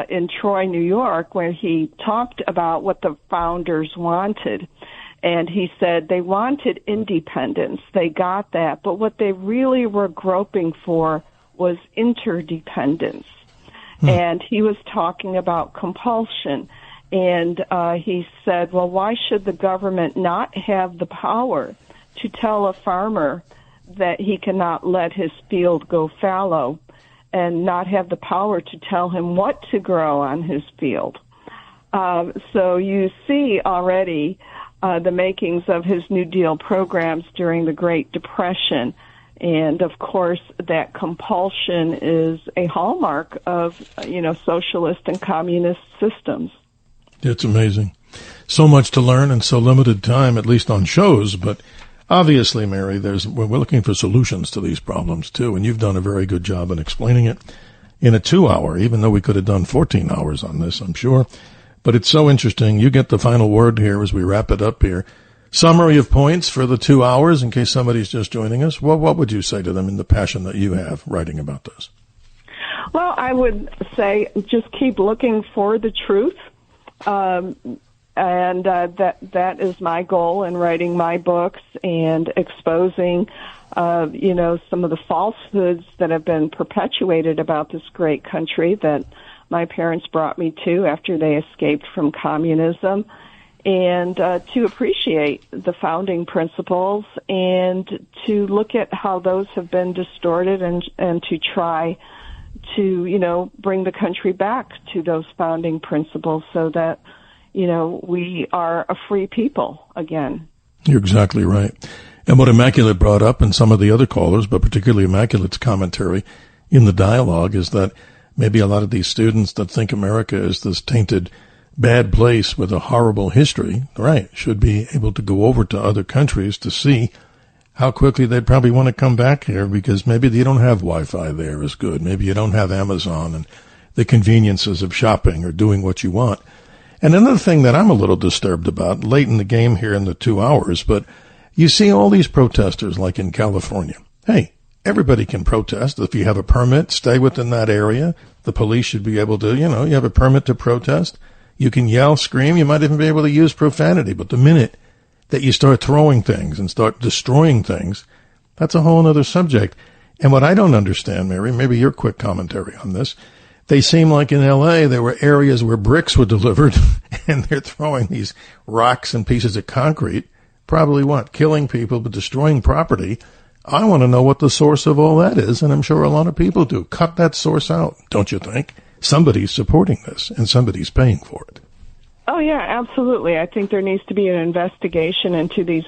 [SPEAKER 4] in Troy, New York, where he talked about what the founders wanted. And he said they wanted independence. They got that. But what they really were groping for was interdependence. And he was talking about compulsion. And he said, well, why should the government not have the power to tell a farmer that he cannot let his field go fallow and not have the power to tell him what to grow on his field? So you see already the makings of his New Deal programs during the Great Depression. And, of course, that compulsion is a hallmark of, socialist and communist systems.
[SPEAKER 3] It's amazing. So much to learn in so limited time, at least on shows. But obviously, Mary, we're looking for solutions to these problems, too. And you've done a very good job in explaining it in a 2-hour, even though we could have done 14 hours on this, I'm sure. But it's so interesting. You get the final word here as we wrap it up here. Summary of points for the 2 hours, in case somebody's just joining us. What would you say to them in the passion that you have writing about this?
[SPEAKER 4] Well, I would say just keep looking for the truth, and that is my goal in writing my books and exposing, some of the falsehoods that have been perpetuated about this great country that my parents brought me to after they escaped from communism. And to appreciate the founding principles and to look at how those have been distorted and to try to, bring the country back to those founding principles so that, we are a free people again.
[SPEAKER 3] You're exactly right. And what Immaculate brought up and some of the other callers, but particularly Immaculate's commentary, in the dialogue is that maybe a lot of these students that think America is this tainted, bad place with a horrible history, right, should be able to go over to other countries to see how quickly they'd probably want to come back here, because maybe you don't have Wi-Fi there as good. Maybe you don't have Amazon and the conveniences of shopping or doing what you want. And another thing that I'm a little disturbed about, late in the game here in the 2 hours, but you see all these protesters like in California. Hey, everybody can protest. If you have a permit, stay within that area. The police should be able to, you have a permit to protest. You can yell, scream. You might even be able to use profanity. But the minute that you start throwing things and start destroying things, that's a whole other subject. And what I don't understand, Mary, maybe your quick commentary on this, they seem like in L.A. there were areas where bricks were delivered, and they're throwing these rocks and pieces of concrete, probably killing people but destroying property. I want to know what the source of all that is, and I'm sure a lot of people do. Cut that source out, don't you think? Somebody's supporting this, and somebody's paying for it.
[SPEAKER 4] Oh, yeah, absolutely. I think there needs to be an investigation into these,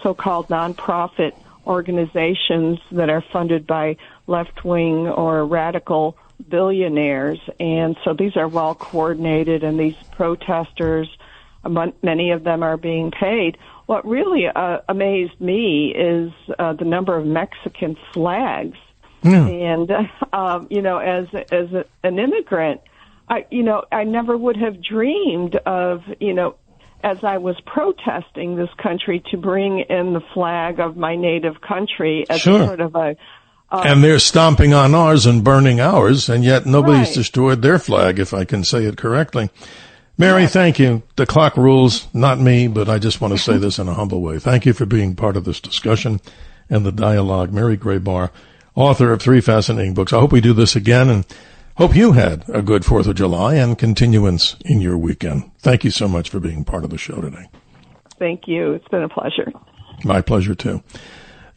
[SPEAKER 4] so-called nonprofit organizations that are funded by left-wing or radical billionaires. And so these are well coordinated, and these protesters, many of them are being paid. What really amazed me is the number of Mexican flags. And, as an immigrant, I never would have dreamed of, as I was protesting this country, to bring in the flag of my native country as sort of a...
[SPEAKER 3] and they're stomping on ours and burning ours, and yet nobody's destroyed their flag, if I can say it correctly. Mary, thank you. The clock rules, not me, but I just want to say this in a humble way. Thank you for being part of this discussion and the dialogue. Mary Grabar, author of 3 fascinating books. I hope we do this again, and hope you had a good 4th of July and continuance in your weekend. Thank you so much for being part of the show today.
[SPEAKER 4] Thank you. It's been a pleasure.
[SPEAKER 3] My pleasure, too.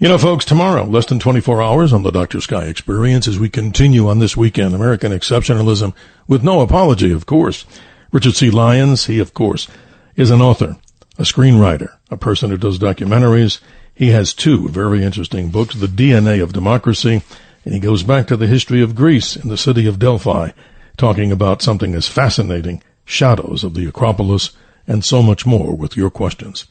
[SPEAKER 3] Folks, tomorrow, less than 24 hours on the Dr. Sky Experience as we continue on this weekend, American Exceptionalism, with no apology, of course. Richard C. Lyons, he, of course, is an author, a screenwriter, a person who does documentaries. He has 2 very interesting books, The DNA of Democracy, and he goes back to the history of Greece in the city of Delphi, talking about something as fascinating, shadows of the Acropolis, and so much more with your questions.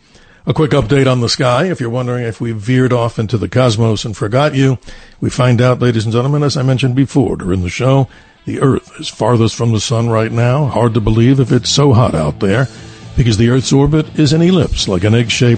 [SPEAKER 3] A quick update on the sky. If you're wondering if we veered off into the cosmos and forgot you, we find out, ladies and gentlemen, as I mentioned before during the show, the Earth is farthest from the sun right now. Hard to believe if it's so hot out there, because the Earth's orbit is an ellipse, like an egg shape,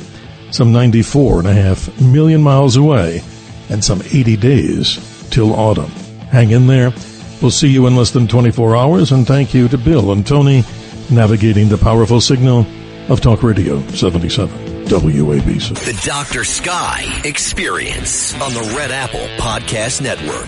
[SPEAKER 3] some 94.5 million miles away, and some 80 days till autumn. Hang in there. We'll see you in less than 24 hours, and thank you to Bill and Tony, navigating the powerful signal of Talk Radio 77. WABC.
[SPEAKER 2] The Dr. Sky Experience on the Red Apple Podcast Network.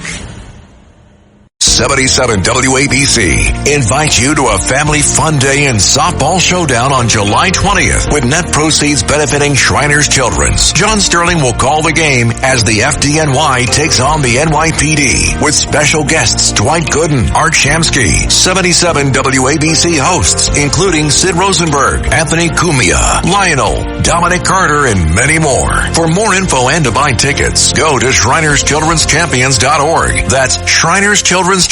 [SPEAKER 1] 77 WABC invites you to a family fun day and softball showdown on July 20th with net proceeds benefiting Shriners Children's. John Sterling will call the game as the FDNY takes on the NYPD with special guests Dwight Gooden, Art Shamsky, 77 WABC hosts including Sid Rosenberg, Anthony Cumia, Lionel, Dominic Carter, and many more. For more info and to buy tickets, go to ShrinersChildren'sChampions.org. That's ShrinersChildren'sChampions.org.